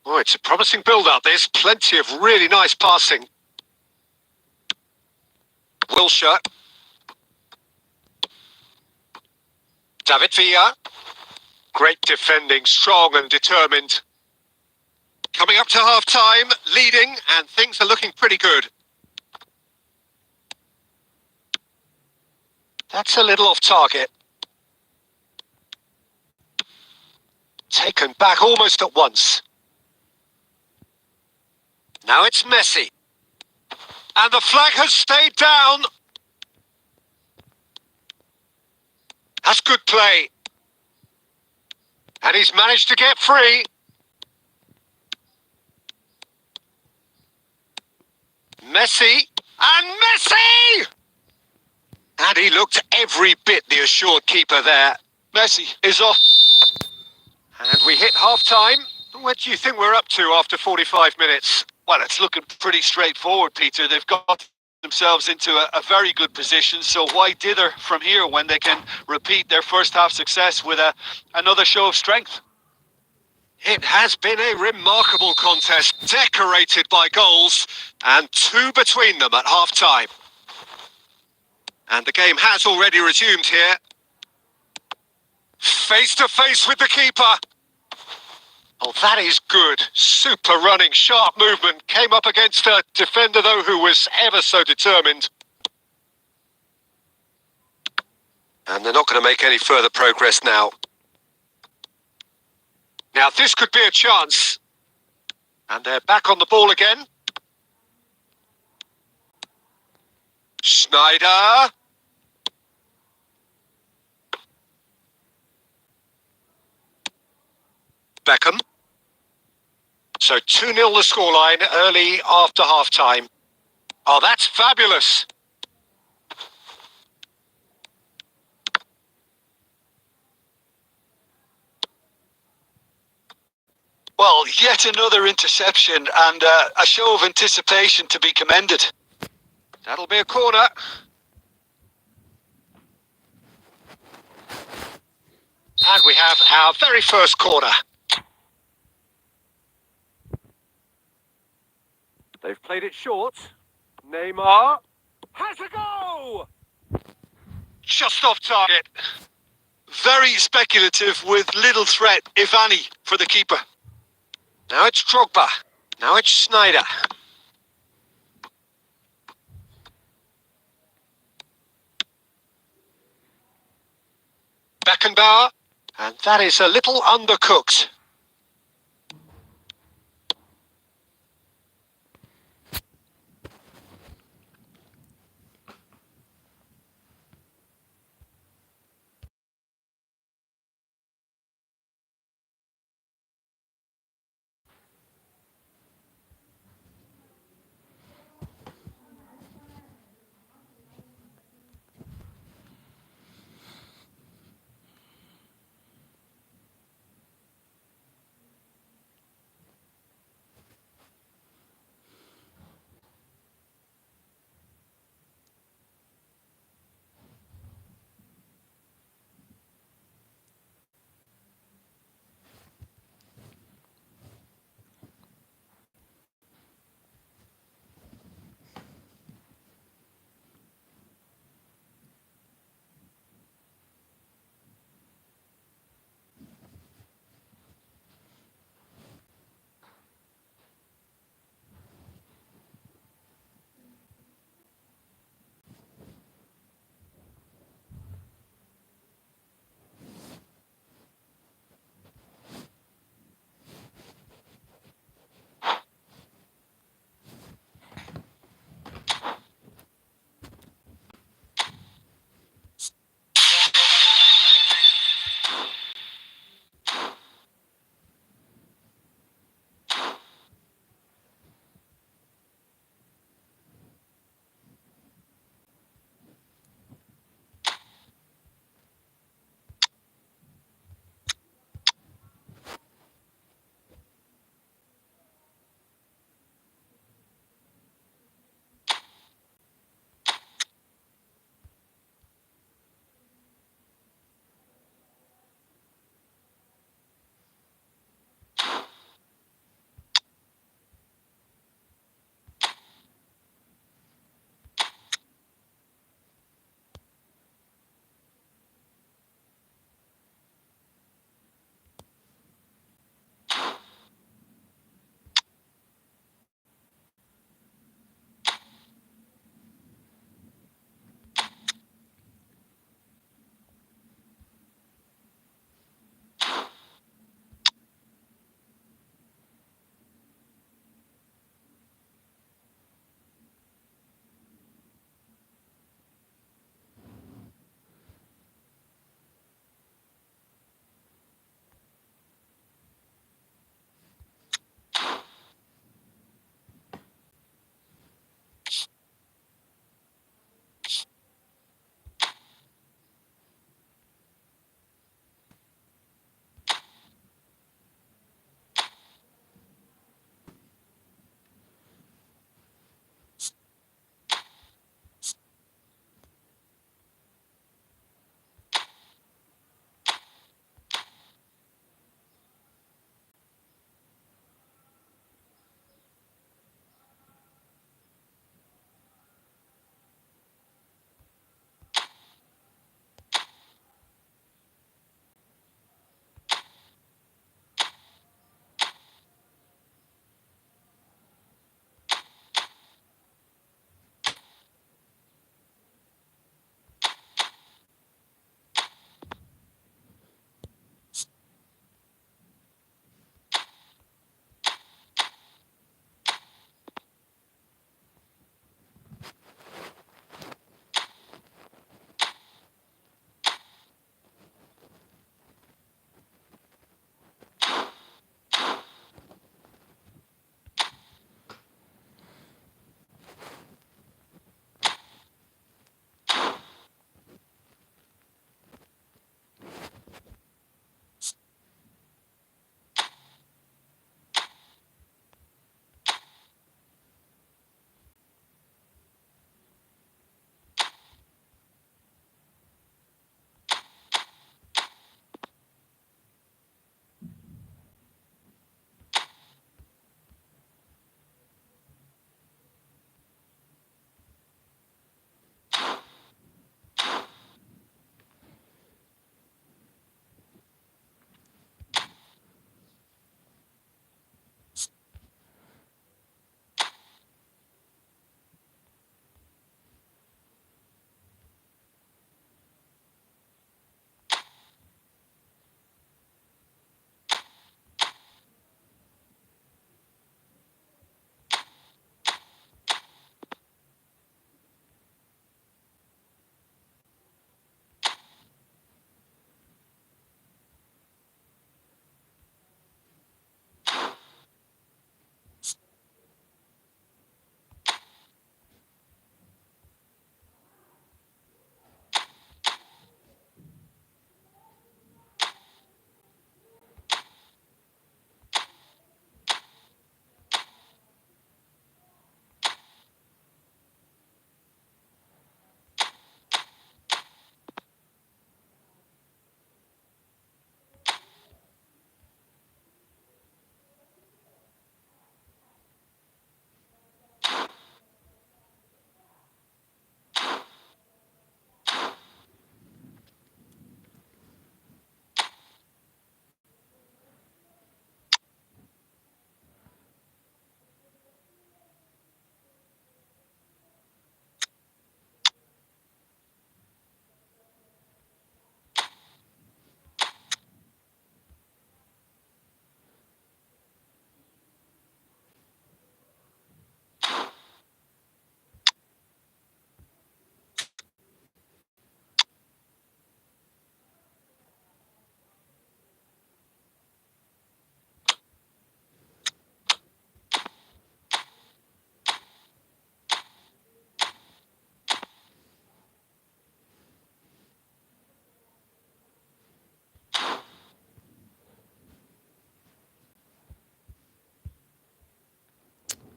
Oh, it's a promising build-up. There's plenty of really nice passing. Wilshere. David Villa. Great defending, strong and determined. Coming up to half-time, leading, and things are looking pretty good. That's a little off target. Taken back almost at once. Now it's Messi. And the flag has stayed down. That's good play. And he's managed to get free. Messi. And Messi! And he looked every bit the assured keeper there. Messi is off. And we hit half-time. What do you think we're up to after 45 minutes? Well, it's looking pretty straightforward, Peter. They've got themselves into a very good position, so why dither from here when they can repeat their first half success with another show of strength? It has been a remarkable contest, decorated by goals, and two between them at half-time. And the game has already resumed here. Face to face with the keeper. Oh, that is good. Super running, sharp movement. Came up against a defender, though, who was ever so determined. And they're not going to make any further progress now. Now, this could be a chance. And they're back on the ball again. Schneider. Beckham. So 2-0 the scoreline early after half-time. Oh, that's fabulous. Well, yet another interception and a show of anticipation to be commended. That'll be a corner. And we have our very first corner. They've played it short. Neymar has a go! Just off target. Very speculative with little threat, if any, for the keeper. Now it's Drogba. Now it's Schneider. Beckenbauer. And that is a little undercooked.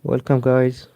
Welcome, guys.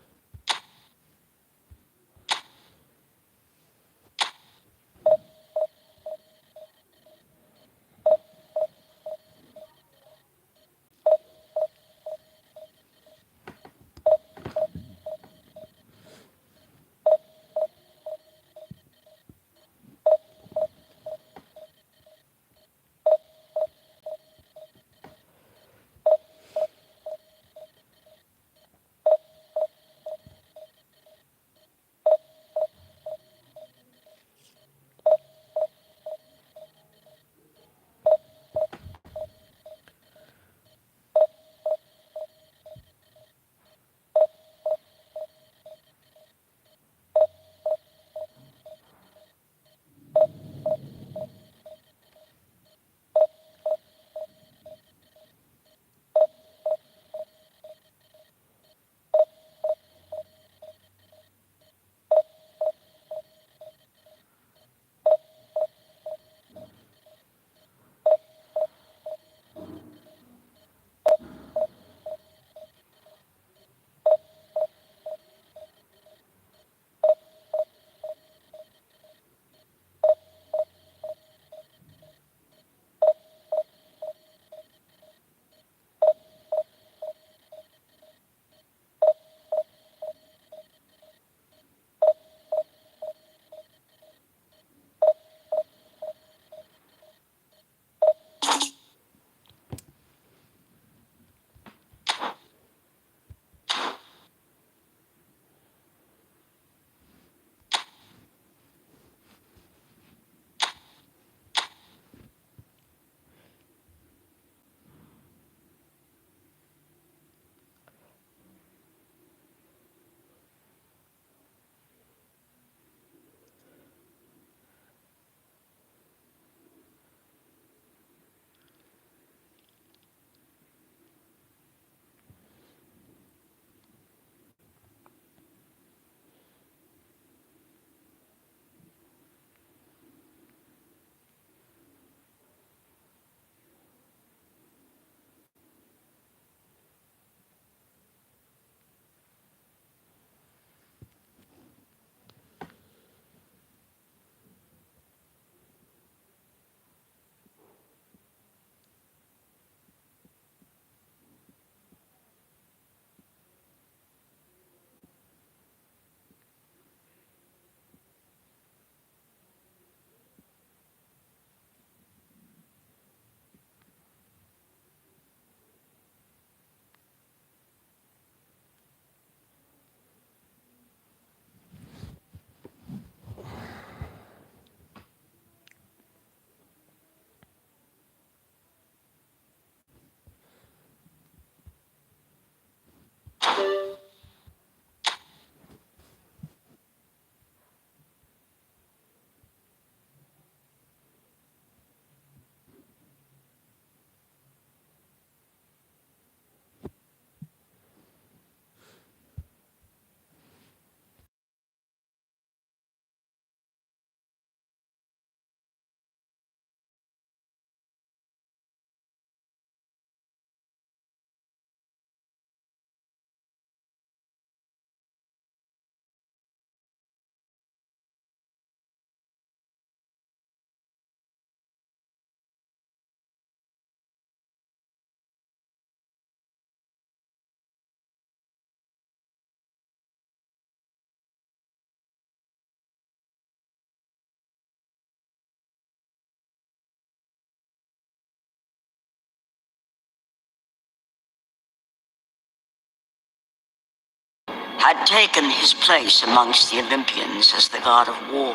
Had taken his place amongst the Olympians as the god of war.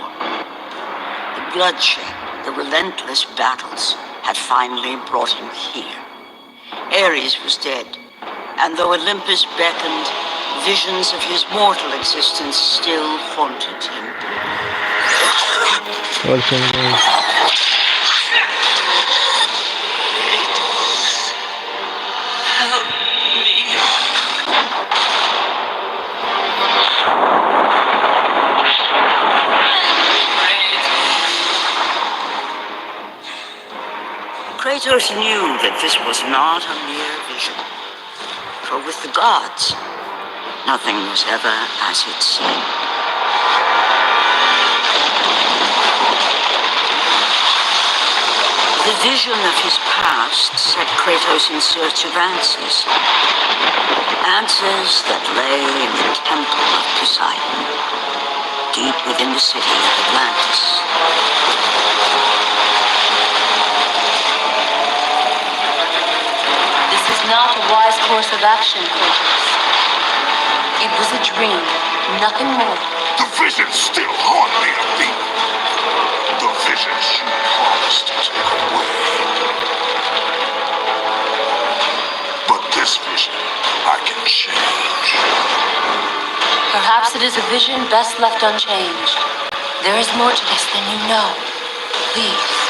The bloodshed, the relentless battles had finally brought him here. Ares was dead, and though Olympus beckoned, visions of his mortal existence still haunted him. Welcome, guys. Kratos knew that this was not a mere vision, for with the gods, Nothing was ever as it seemed. The vision of his past set Kratos in search of answers. Answers that lay in the temple of Poseidon, deep within the city of Atlantis. This is not a wise course of action, Kratos. It was a dream, nothing more. The vision still haunt me, Athena. The visions you promised to take away. But this vision, I can change. Perhaps it is a vision best left unchanged. There is more to this than you know. Please.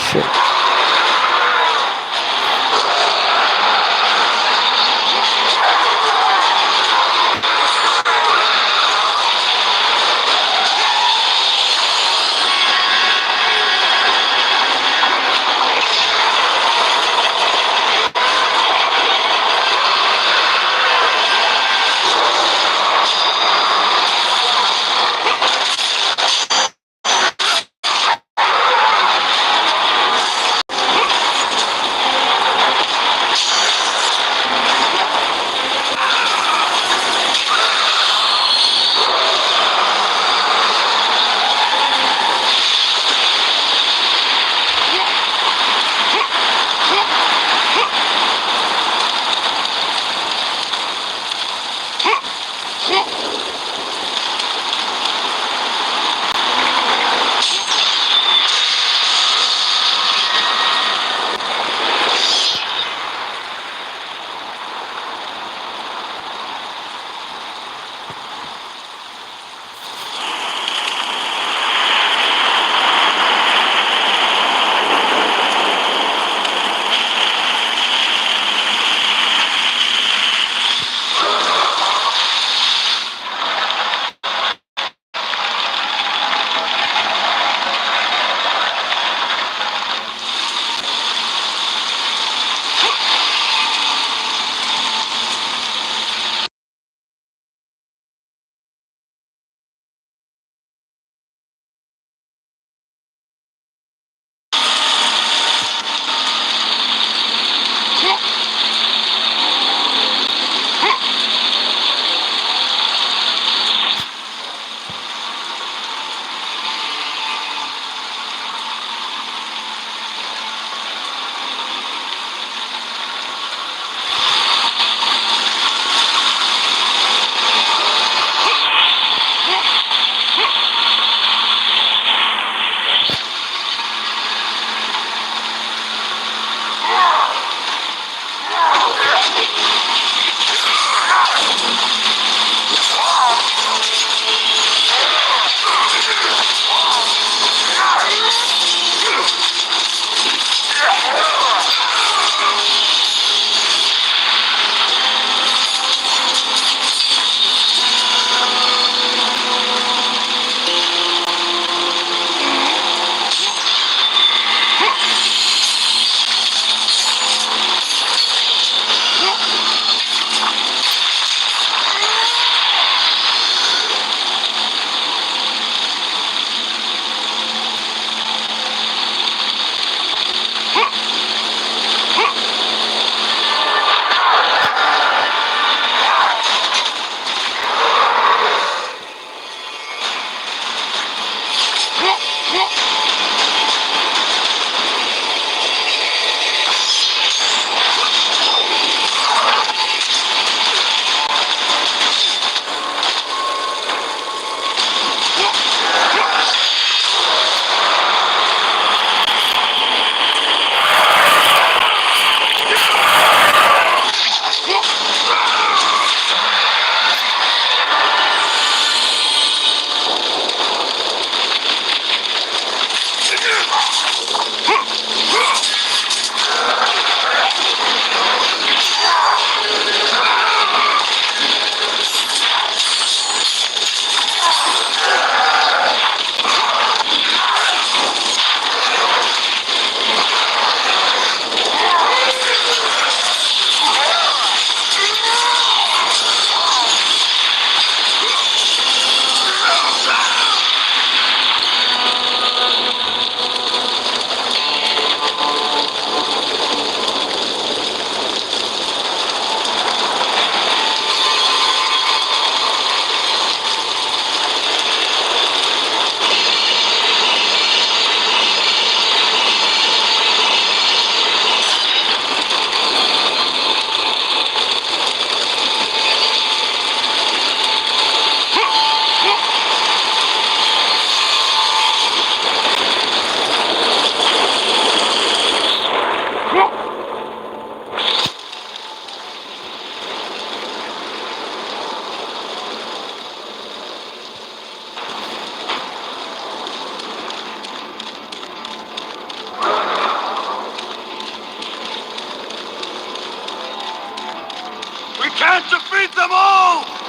Shit. Keep them all!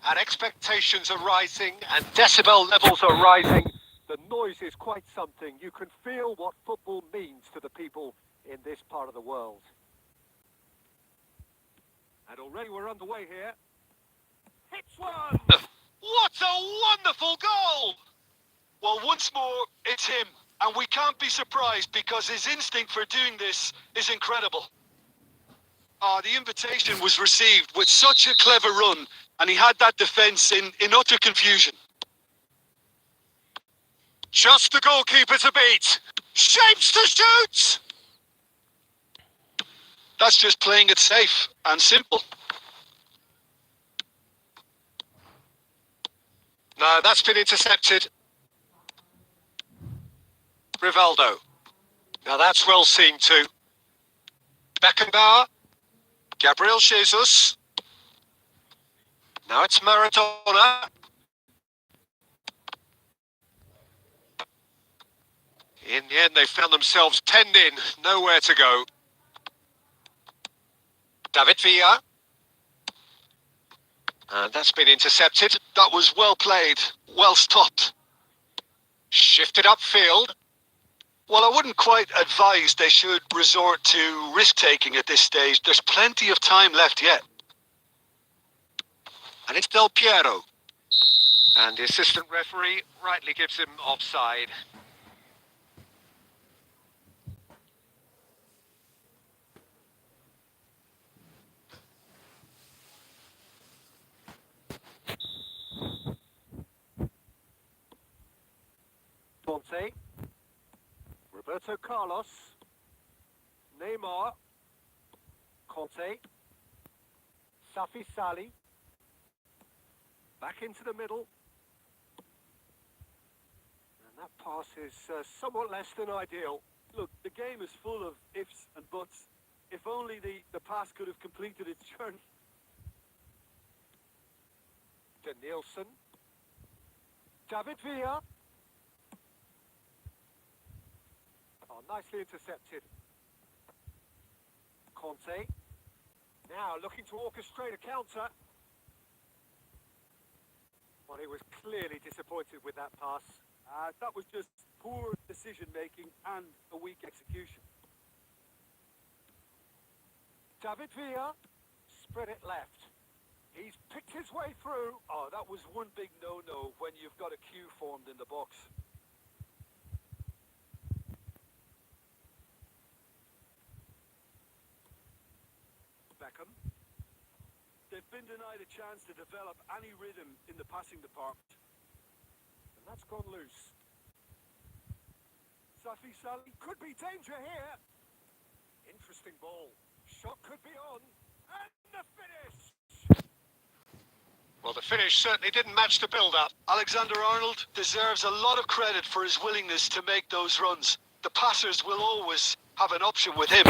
and expectations are rising, and decibel levels are rising. The noise is quite something. You can feel what football means to the people in this part of the world. And already we're underway here. Hits one! What a wonderful goal! Well, once more, it's him. And we can't be surprised because his instinct for doing this is incredible. The invitation was received with such a clever run, and he had that defence in utter confusion. Just the goalkeeper to beat. Shapes to shoot! That's just playing it safe and simple. No, that's been intercepted. Rivaldo. Now that's well seen too. Beckenbauer. Gabriel Jesus. Now it's Maradona. In the end, they found themselves penned in, nowhere to go. David Villa. And that's been intercepted. That was well played, well stopped. Shifted upfield. Well, I wouldn't quite advise they should resort to risk-taking at this stage. There's plenty of time left yet. And it's Del Piero. And the assistant referee rightly gives him offside. Conte. Roberto Carlos. Neymar. Conte. Safi Sali. Back into the middle. And that pass is somewhat less than ideal. Look, the game is full of ifs and buts. If only the pass could have completed its journey. De Nielsen. David Villa. Oh, nicely intercepted. Conte. Now looking to orchestrate a counter. Well, he was clearly disappointed with that pass. That was just poor decision-making and a weak execution. David Villa. Spread it left. He's picked his way through. Oh, that was one big no-no when you've got a queue formed in the box. Beckham. They've been denied a chance to develop any rhythm in the passing department. And that's gone loose. Safi Sali Could be danger here. Interesting ball. Shot could be on. And the finish! Well, the finish certainly didn't match the build-up. Alexander-Arnold deserves a lot of credit for his willingness to make those runs. The passers will always have an option with him.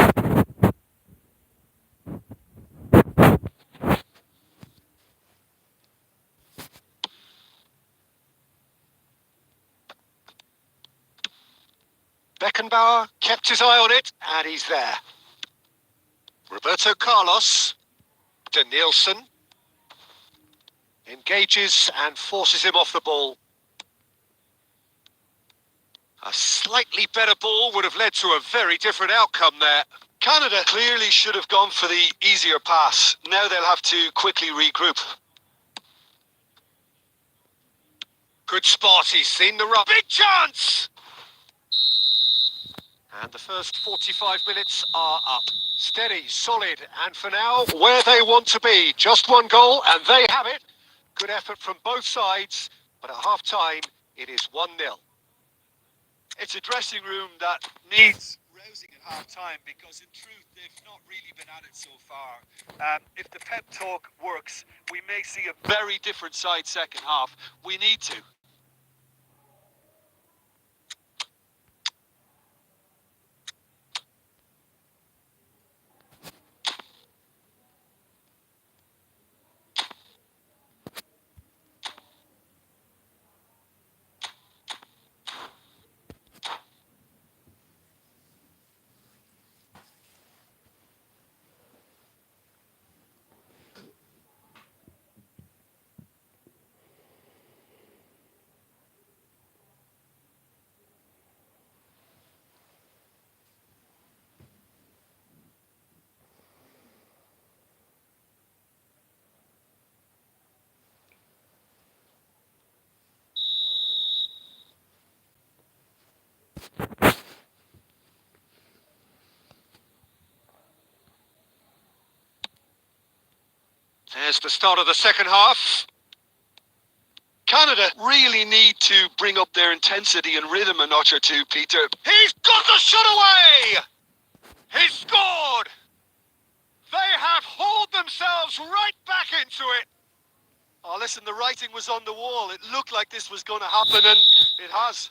Beckenbauer kept his eye on it, and he's there. Roberto Carlos. De Nielsen. Engages and forces him off the ball. A slightly better ball would have led to a very different outcome there. Canada clearly should have gone for the easier pass. Now they'll have to quickly regroup. Good spot, he's seen the run. Big chance! And the first 45 minutes are up. Steady, solid, and for now, where they want to be. Just one goal, and they have it. Good effort from both sides, but at half-time, it is 1-0. It's a dressing room that needs rousing at half-time because in truth they've not really been at it so far. If the pep talk works, we may see a very different side second half. We need to. There's the start of the second half. Canada really need to bring up their intensity and rhythm a notch or two, Peter. He's got the shot away! He's scored! They have hauled themselves right back into it. Oh, listen, the writing was on the wall. It looked like this was going to happen, and it has.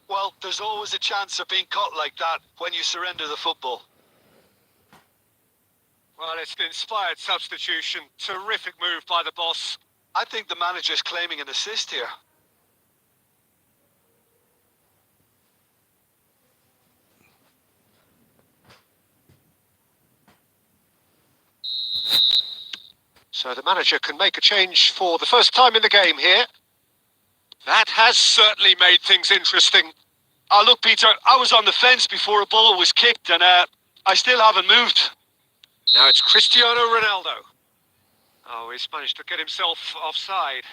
Well, there's always a chance of being caught like that when you surrender the football. Well, it's an inspired substitution. Terrific move by the boss. I think the manager's claiming an assist here. So the manager can make a change for the first time in the game here. That has certainly made things interesting. Oh, look, Peter, I was on the fence before a ball was kicked, and I still haven't moved. Now it's Cristiano Ronaldo. Oh, he's managed to get himself offside.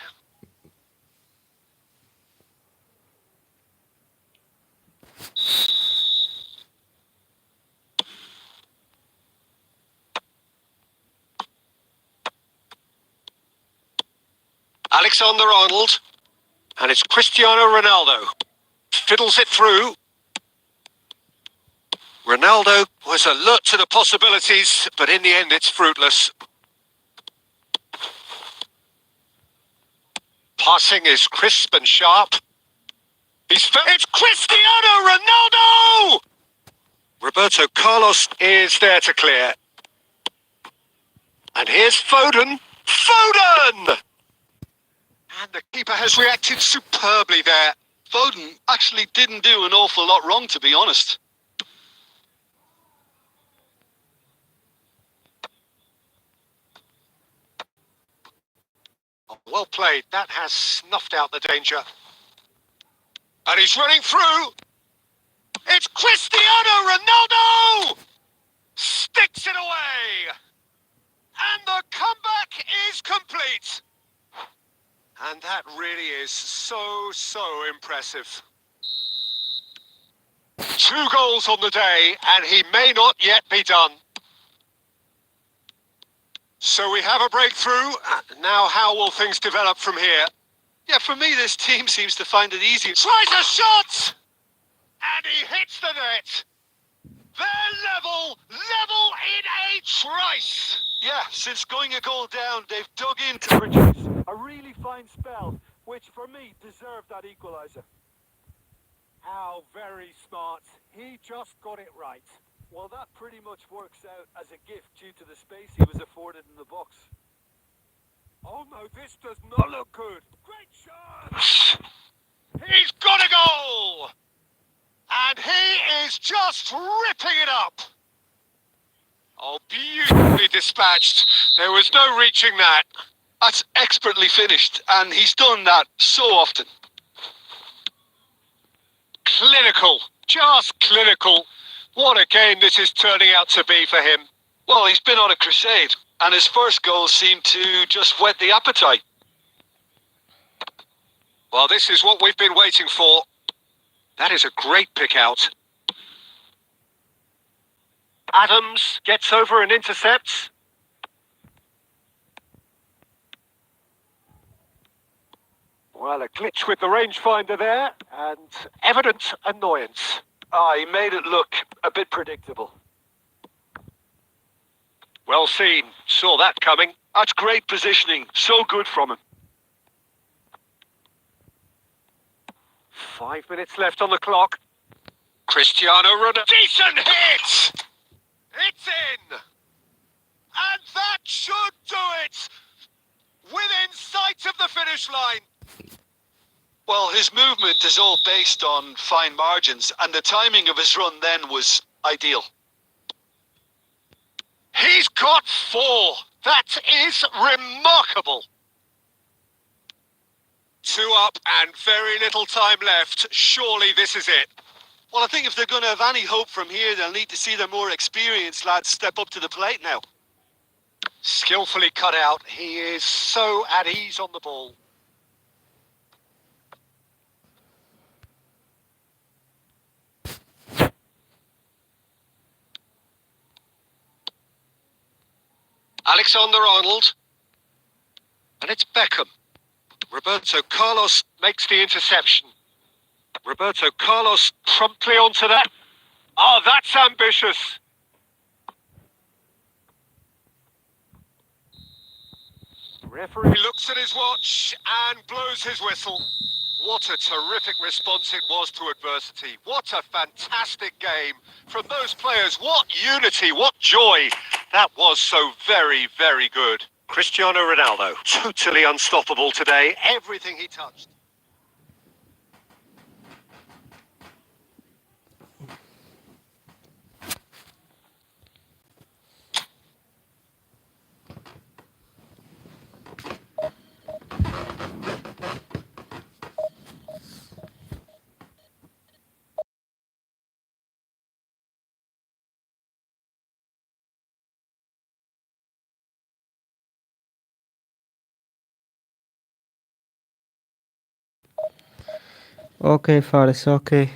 Alexander-Arnold. And it's Cristiano Ronaldo. Fiddles it through. Ronaldo was alert to the possibilities, but in the end it's fruitless. Passing is crisp and sharp. It's Cristiano Ronaldo! Roberto Carlos is there to clear. And here's Foden. Foden! And the keeper has reacted superbly there. Foden actually didn't do an awful lot wrong, to be honest. Well played. That has snuffed out the danger. And he's running through. It's Cristiano Ronaldo! Sticks it away. And the comeback is complete. And that really is so impressive. 2 goals on the day, and he may not yet be done. So we have a breakthrough. Now how will things develop from here? Yeah, for me, this team seems to find it easier. Tries a shot! And he hits the net. They're level in a trice. Yeah, since going a goal down, they've dug in to To produce. produce a really fine spell, which for me deserved that equaliser. How very smart. He just got it right. Well, that pretty much works out as a gift due to the space he was afforded in the box. Oh no, this does not look good. Great shot! He's got a goal! And he is just ripping it up. Oh, beautifully dispatched. There was no reaching that. That's expertly finished, and he's done that so often. Clinical. Just clinical. What a game this is turning out to be for him. Well, he's been on a crusade, and his first goal seemed to just whet the appetite. Well, this is what we've been waiting for. That is a great pick out. Adams gets over and intercepts. Well, a glitch with the rangefinder there, and evident annoyance. Ah, he made it look a bit predictable. Well seen. Saw that coming. That's great positioning. So good from him. 5 minutes left on the clock. Cristiano Ronaldo. Decent hit! It's in! And that should do it! Within sight of the finish line. Well, his movement is all based on fine margins, and the timing of his run then was ideal. He's got 4. That is remarkable. 2 up and very little time left. Surely this is it. Well, I think if they're going to have any hope from here, they'll need to see their more experienced lads step up to the plate now. Skillfully cut out. He is so at ease on the ball. Alexander-Arnold. And it's Beckham. Roberto Carlos makes the interception. Roberto Carlos promptly onto that. Oh, that's ambitious. Referee looks at his watch and blows his whistle. What a terrific response it was to adversity. What a fantastic game from those players. What unity, what joy. That was so very, very good. Cristiano Ronaldo, totally unstoppable today. Everything he touched. Okay, Faris, okay.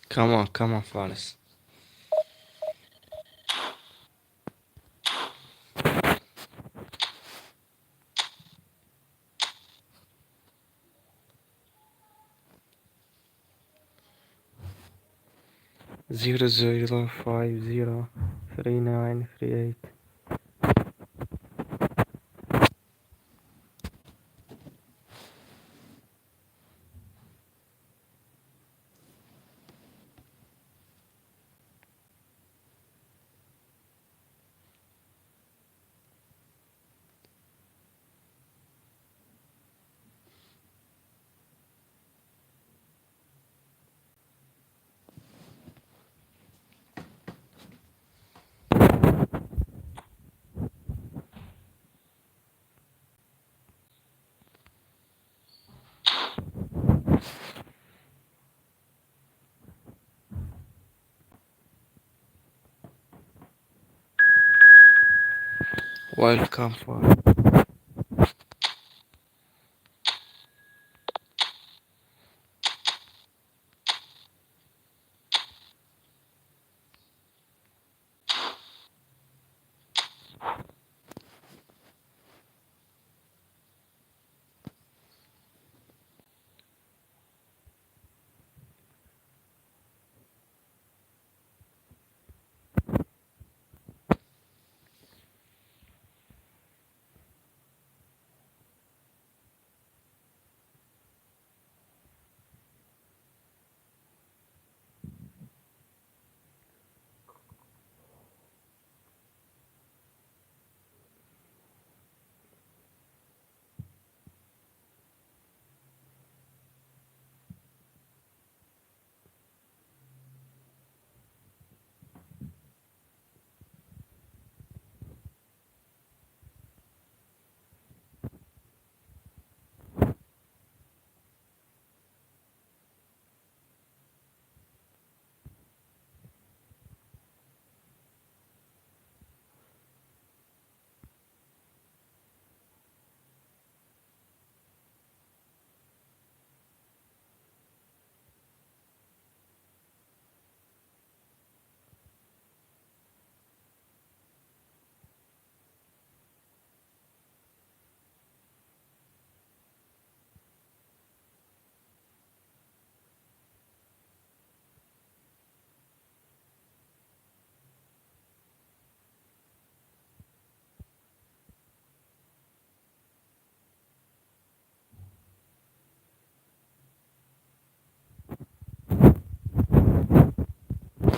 Come on, Faris. Zero zero 503938. Welcome, Faris.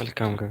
Welcome, guys.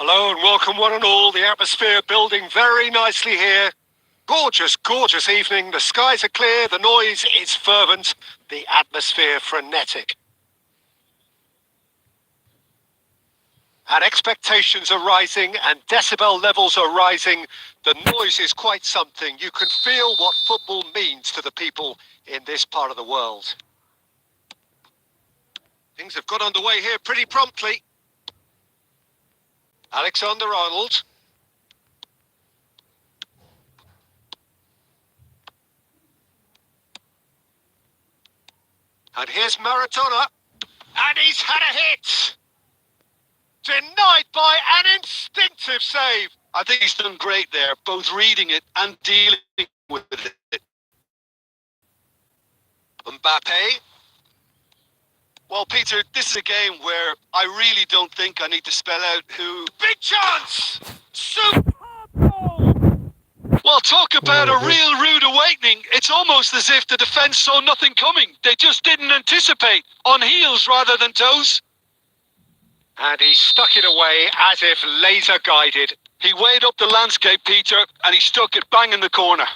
Hello and welcome one and all. The atmosphere building very nicely here. Gorgeous, gorgeous evening. The skies are clear, the noise is fervent, the atmosphere frenetic. And expectations are rising and decibel levels are rising. The noise is quite something. You can feel what football means to the people in this part of the world. Things have got underway here pretty promptly. Alexander-Arnold. And here's Maradona. And he's had a hit! Denied by an instinctive save. I think he's done great there, both reading it and dealing with it. Mbappe. Well, Peter, this is a game where I really don't think I need to spell out who... Big chance! Well, talk about a real rude awakening. It's almost as if the defence saw nothing coming. They just didn't anticipate. On heels rather than toes. And he stuck it away as if laser guided. He weighed up the landscape, Peter, and he stuck it bang in the corner.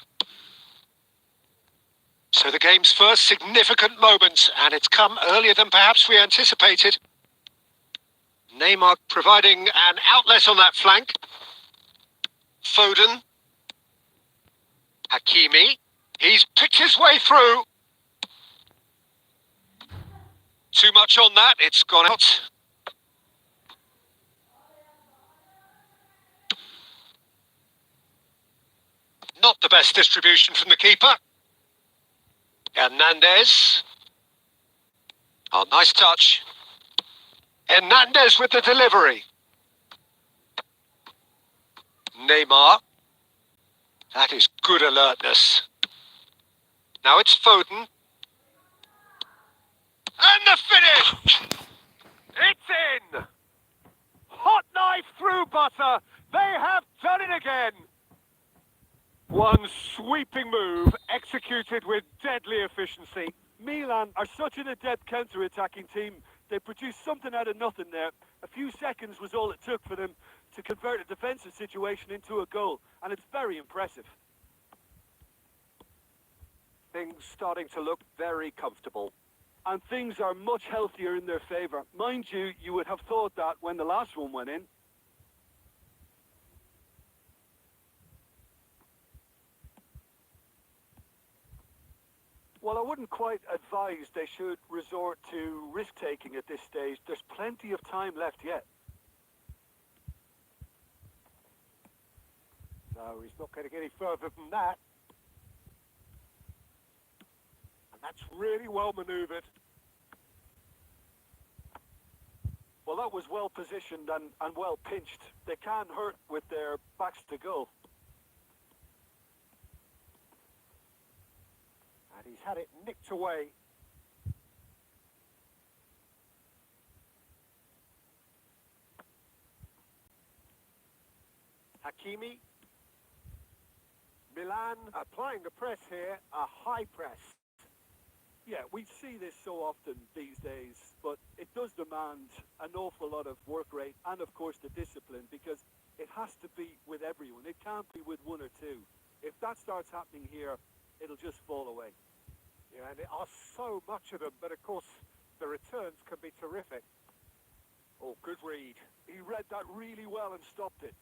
So the game's first significant moment, and it's come earlier than perhaps we anticipated. Neymar providing an outlet on that flank. Foden. Hakimi. He's picked his way through. Too much on that, it's gone out. Not the best distribution from the keeper. Hernandez. Oh, nice touch. Hernandez with the delivery. Neymar. That is good alertness. Now it's Foden. And the finish! It's in! Hot knife through butter. They have done it again. One sweeping move executed with deadly efficiency. Milan are such an adept counter-attacking team. They produced something out of nothing there. A few seconds was all it took for them to convert a defensive situation into a goal, and it's very impressive. Things starting to look very comfortable. And things are much healthier in their favour. Mind you, you would have thought that when the last one went in. Well, I wouldn't quite advise they should resort to risk-taking at this stage. There's plenty of time left yet. No, he's not going to get any further than that. And that's really well manoeuvred. Well, that was well positioned and well pinched. They can't hurt with their backs to goal. And he's had it nicked away. Hakimi. Milan applying the press here, a high press. Yeah, we see this so often these days, but it does demand an awful lot of work rate and, of course, the discipline, because it has to be with everyone. It can't be with one or two. If that starts happening here, it'll just fall away. Yeah, and there are so much of them, but of course, the returns can be terrific. Oh, good read. He read that really well and stopped it.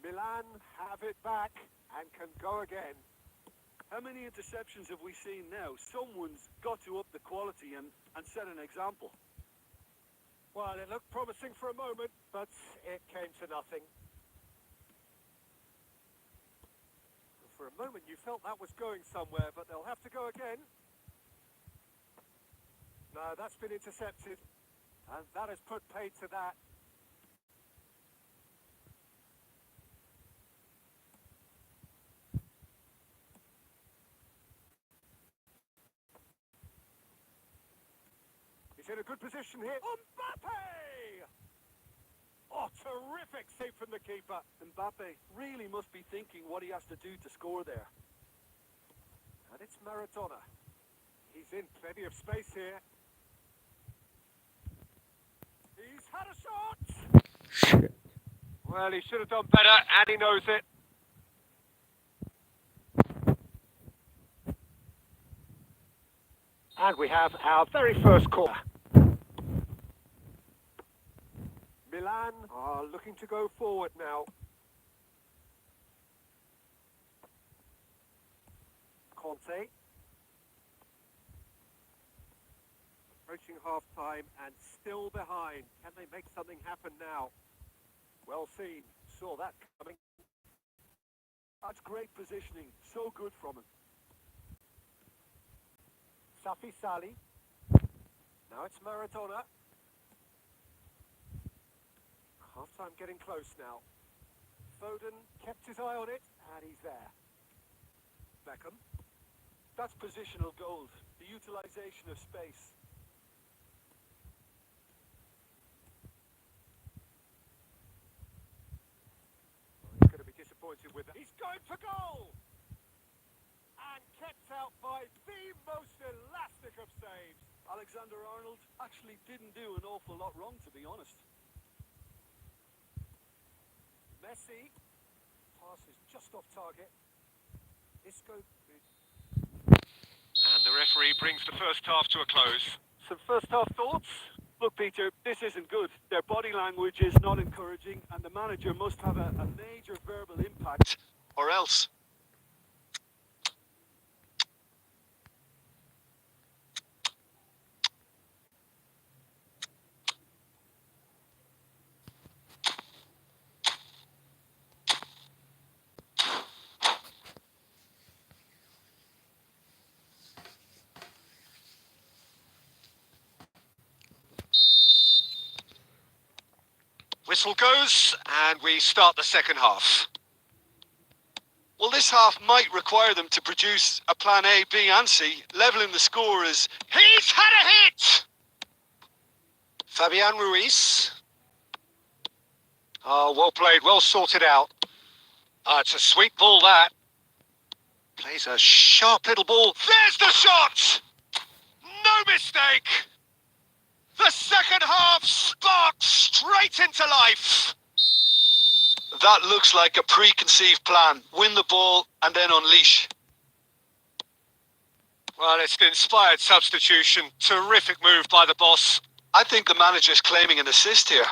Milan have it back and can go again. How many interceptions have we seen now? Someone's got to up the quality and set an example. Well, it looked promising for a moment, but it came to nothing. For a moment, you felt that was going somewhere, but they'll have to go again. No, that's been intercepted, and that has put paid to that. He's in a good position here. Mbappe! Oh, terrific save from the keeper. Mbappe really must be thinking what he has to do to score there. And it's Maradona. He's in plenty of space here. He's had a shot! Shit. Well, he should have done better, and he knows it. And we have our very first corner. Milan are looking to go forward now. Conte. Approaching half-time and still behind. Can they make something happen now? Well seen. Saw that coming. That's great positioning. So good from him. Safi Sali. Now it's Maradona. Half-time getting close now. Foden kept his eye on it, and he's there. Beckham. That's positional gold. The utilization of space. He's going to be disappointed with that. He's going for goal! And kept out by the most elastic of saves. Alexander-Arnold actually didn't do an awful lot wrong, to be honest. Messi. Pass is just off target. Isco. And the referee brings the first half to a close. Some first half thoughts? Look, Peter, this isn't good. Their body language is not encouraging, and the manager must have a major verbal impact, or else. Whistle goes, and we start the second half. Well, this half might require them to produce a plan A, B, and C. Leveling the score is. He's had a hit! Fabian Ruiz. Oh, well played, well sorted out. It's a sweet ball, that. Plays a sharp little ball. There's the shot! No mistake! The second half sparks straight into life. That looks like a preconceived plan. Win the ball and then unleash. Well, it's an inspired substitution. Terrific move by the boss. I think the manager's claiming an assist here.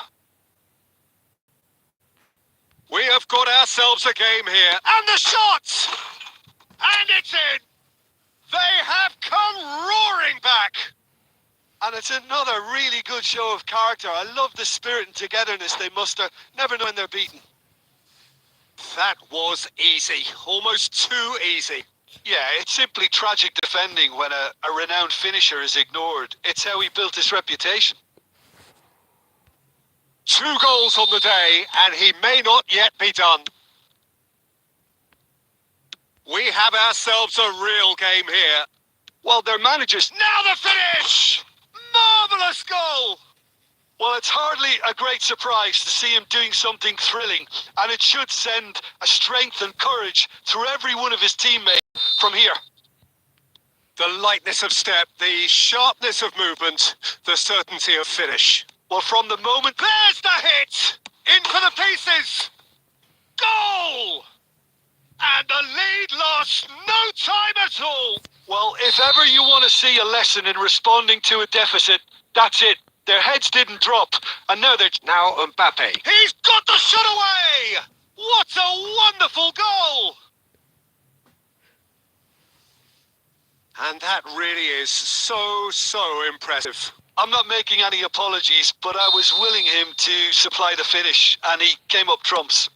We have got ourselves a game here. And the shot! And it's in! They have come roaring back! And it's another really good show of character. I love the spirit and togetherness they muster, never knowing they're beaten. That was easy. Almost too easy. Yeah, it's simply tragic defending when a renowned finisher is ignored. It's how he built his reputation. 2 goals on the day, and he may not yet be done. We have ourselves a real game here. Well, their managers... Now the finish! Marvellous goal! Well, it's hardly a great surprise to see him doing something thrilling, and it should send a strength and courage through every one of his teammates from here. The lightness of step, the sharpness of movement, the certainty of finish. Well, from the moment... There's the hit! In for the pieces! Goal! And the lead lost no time at all! Well, if ever you want to see a lesson in responding to a deficit, that's it. Their heads didn't drop, and now they're... Now Mbappe. He's got the shot away! What a wonderful goal! And that really is so impressive. I'm not making any apologies, but I was willing him to supply the finish, and he came up trumps.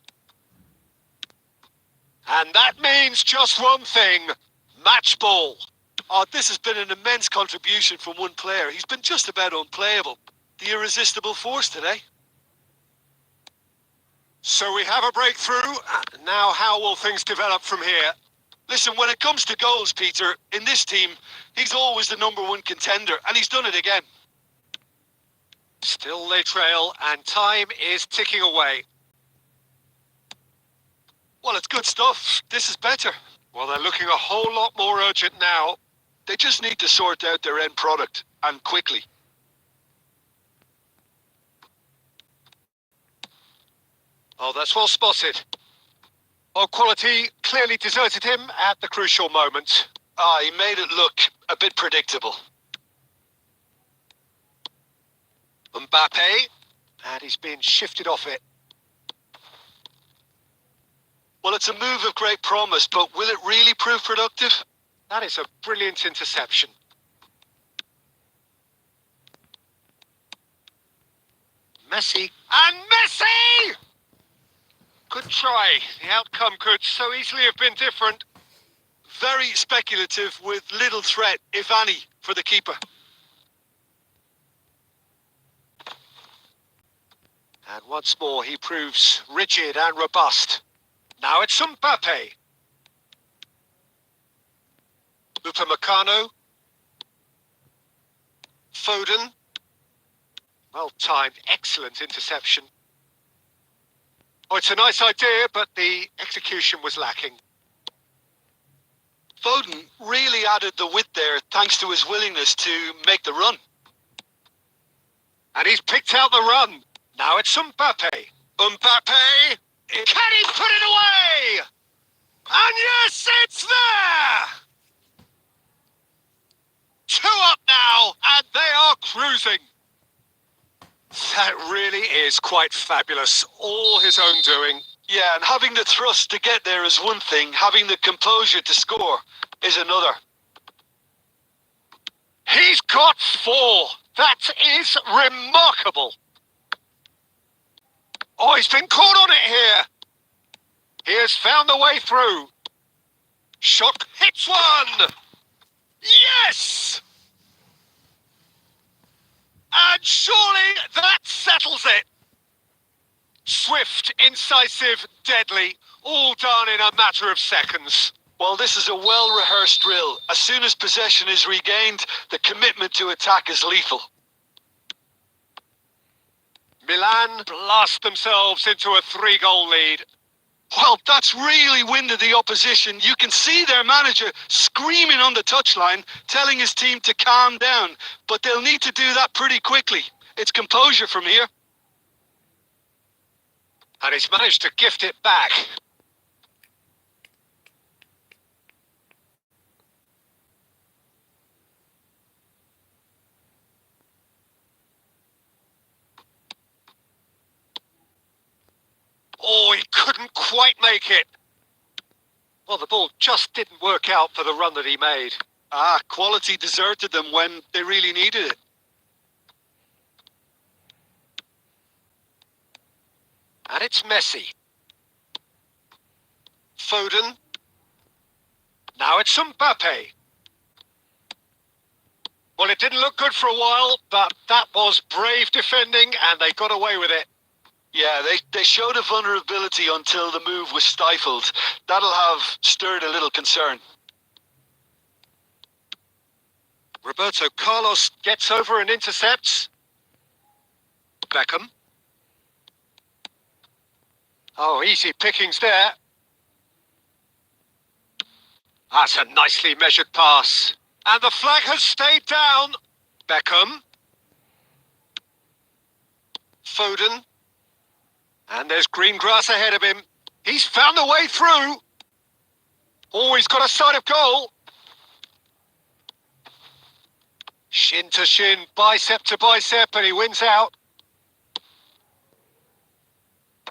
And that means just one thing. Match ball. Oh, this has been an immense contribution from one player. He's been just about unplayable. The irresistible force today. So we have a breakthrough. Now how will things develop from here? Listen, when it comes to goals, Peter, in this team, he's always the #1 contender, and he's done it again. Still they trail, and time is ticking away. Well, it's good stuff. This is better. Well, they're looking a whole lot more urgent now. They just need to sort out their end product, and quickly. Oh, that's well spotted. Well, quality clearly deserted him at the crucial moment. Ah, he made it look a bit predictable. Mbappe, and he's been shifted off it. Well, it's a move of great promise, but will it really prove productive? That is a brilliant interception. Messi, and Messi! Good try. The outcome could so easily have been different. Very speculative with little threat, if any, for the keeper. And once more he proves rigid and robust. Now it's Mbappe. Upamecano. Foden. Well timed, excellent interception. Oh, it's a nice idea, but the execution was lacking. Foden really added the width there thanks to his willingness to make the run. And he's picked out the run. Now it's Mbappe. Mbappe! Can he put it away? And yes, it's there! 2 up now, and they are cruising. That really is quite fabulous. All his own doing. Yeah, and having the thrust to get there is one thing. Having the composure to score is another. He's got 4. That is remarkable. Oh, he's been caught on it here. He has found the way through. Shot hits one. Yes! And surely that settles it. Swift, incisive, deadly, all done in a matter of seconds. Well, this is a well-rehearsed drill. As soon as possession is regained, the commitment to attack is lethal. Milan blast themselves into a 3-goal lead. Well, that's really winded the opposition. You can see their manager screaming on the touchline, telling his team to calm down. But they'll need to do that pretty quickly. It's composure from here. And he's managed to gift it back. Oh, he couldn't quite make it. Well, the ball just didn't work out for the run that he made. Ah, quality deserted them when they really needed it. And it's Messi. Foden. Now it's Mbappe. Well, it didn't look good for a while, but that was brave defending and they got away with it. Yeah, they showed a vulnerability until the move was stifled. That'll have stirred a little concern. Roberto Carlos gets over and intercepts. Beckham. Oh, easy pickings there. That's a nicely measured pass. And the flag has stayed down. Beckham. Foden. And there's green grass ahead of him. He's found the way through. Oh, he's got a sight of goal. Shin to shin, bicep to bicep, and he wins out.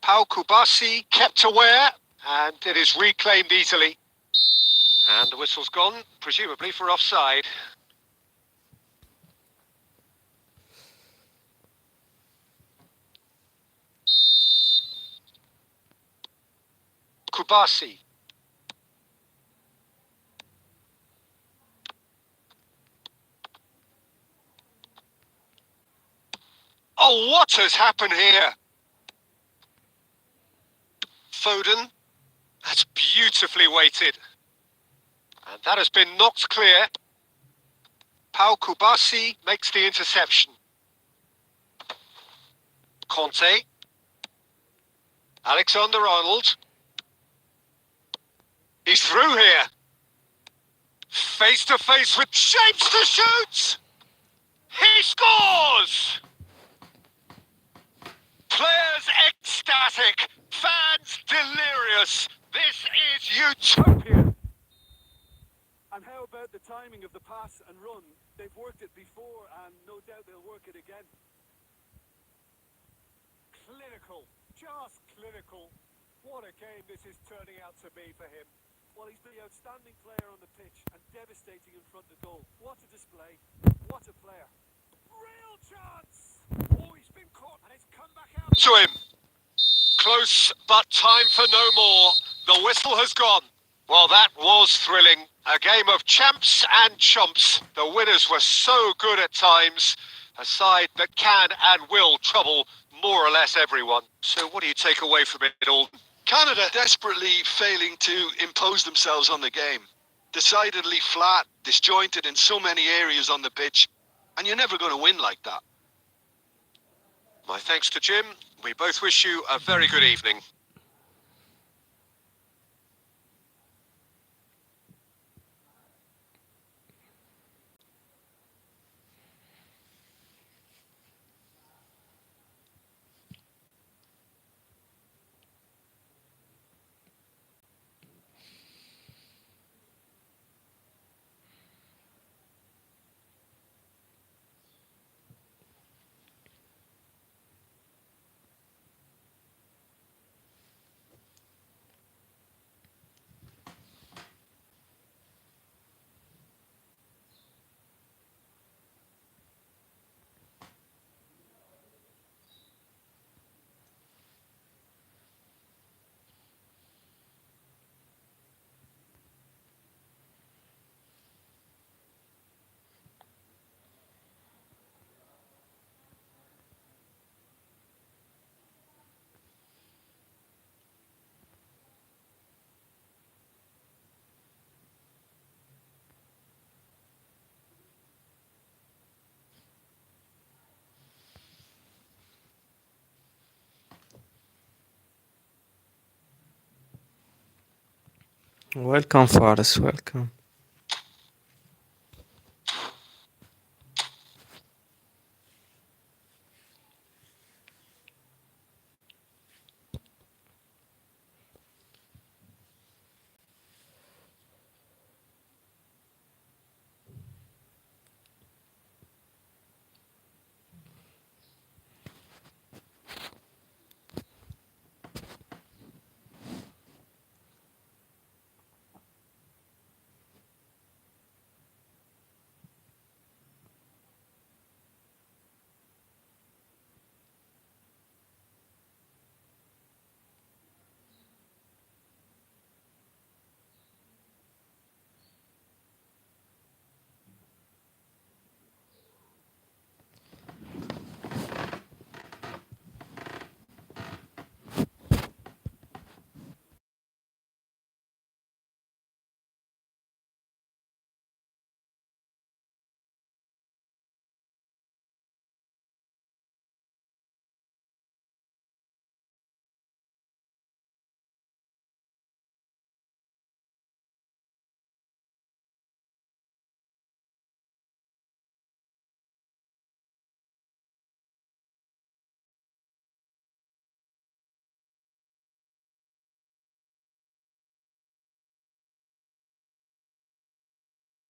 Pau Kubasi kept aware, and it is reclaimed easily. And the whistle's gone, presumably for offside. Kubasi. Oh, what has happened here? Foden. That's beautifully weighted. And that has been knocked clear. Pau Kubasi makes the interception. Conte. Alexander-Arnold. He's through here. Face to face with shapes to shoot! He scores! Players ecstatic, fans delirious. This is utopia. And how about the timing of the pass and run? They've worked it before, and no doubt they'll work it again. Clinical. Just clinical. What a game this is turning out to be for him. Well, he's the outstanding player on the pitch and devastating in front of goal. What a display. What a player. Real chance! Oh, he's been caught and it's come back out. To him. Close, but time for no more. The whistle has gone. Well, that was thrilling. A game of champs and chumps. The winners were so good at times. A side that can and will trouble more or less everyone. So what do you take away from it all? Canada desperately failing to impose themselves on the game. Decidedly flat, disjointed in so many areas on the pitch, and you're never going to win like that. My thanks to Jim. We both wish you a very good evening. Welcome, Faris. Welcome.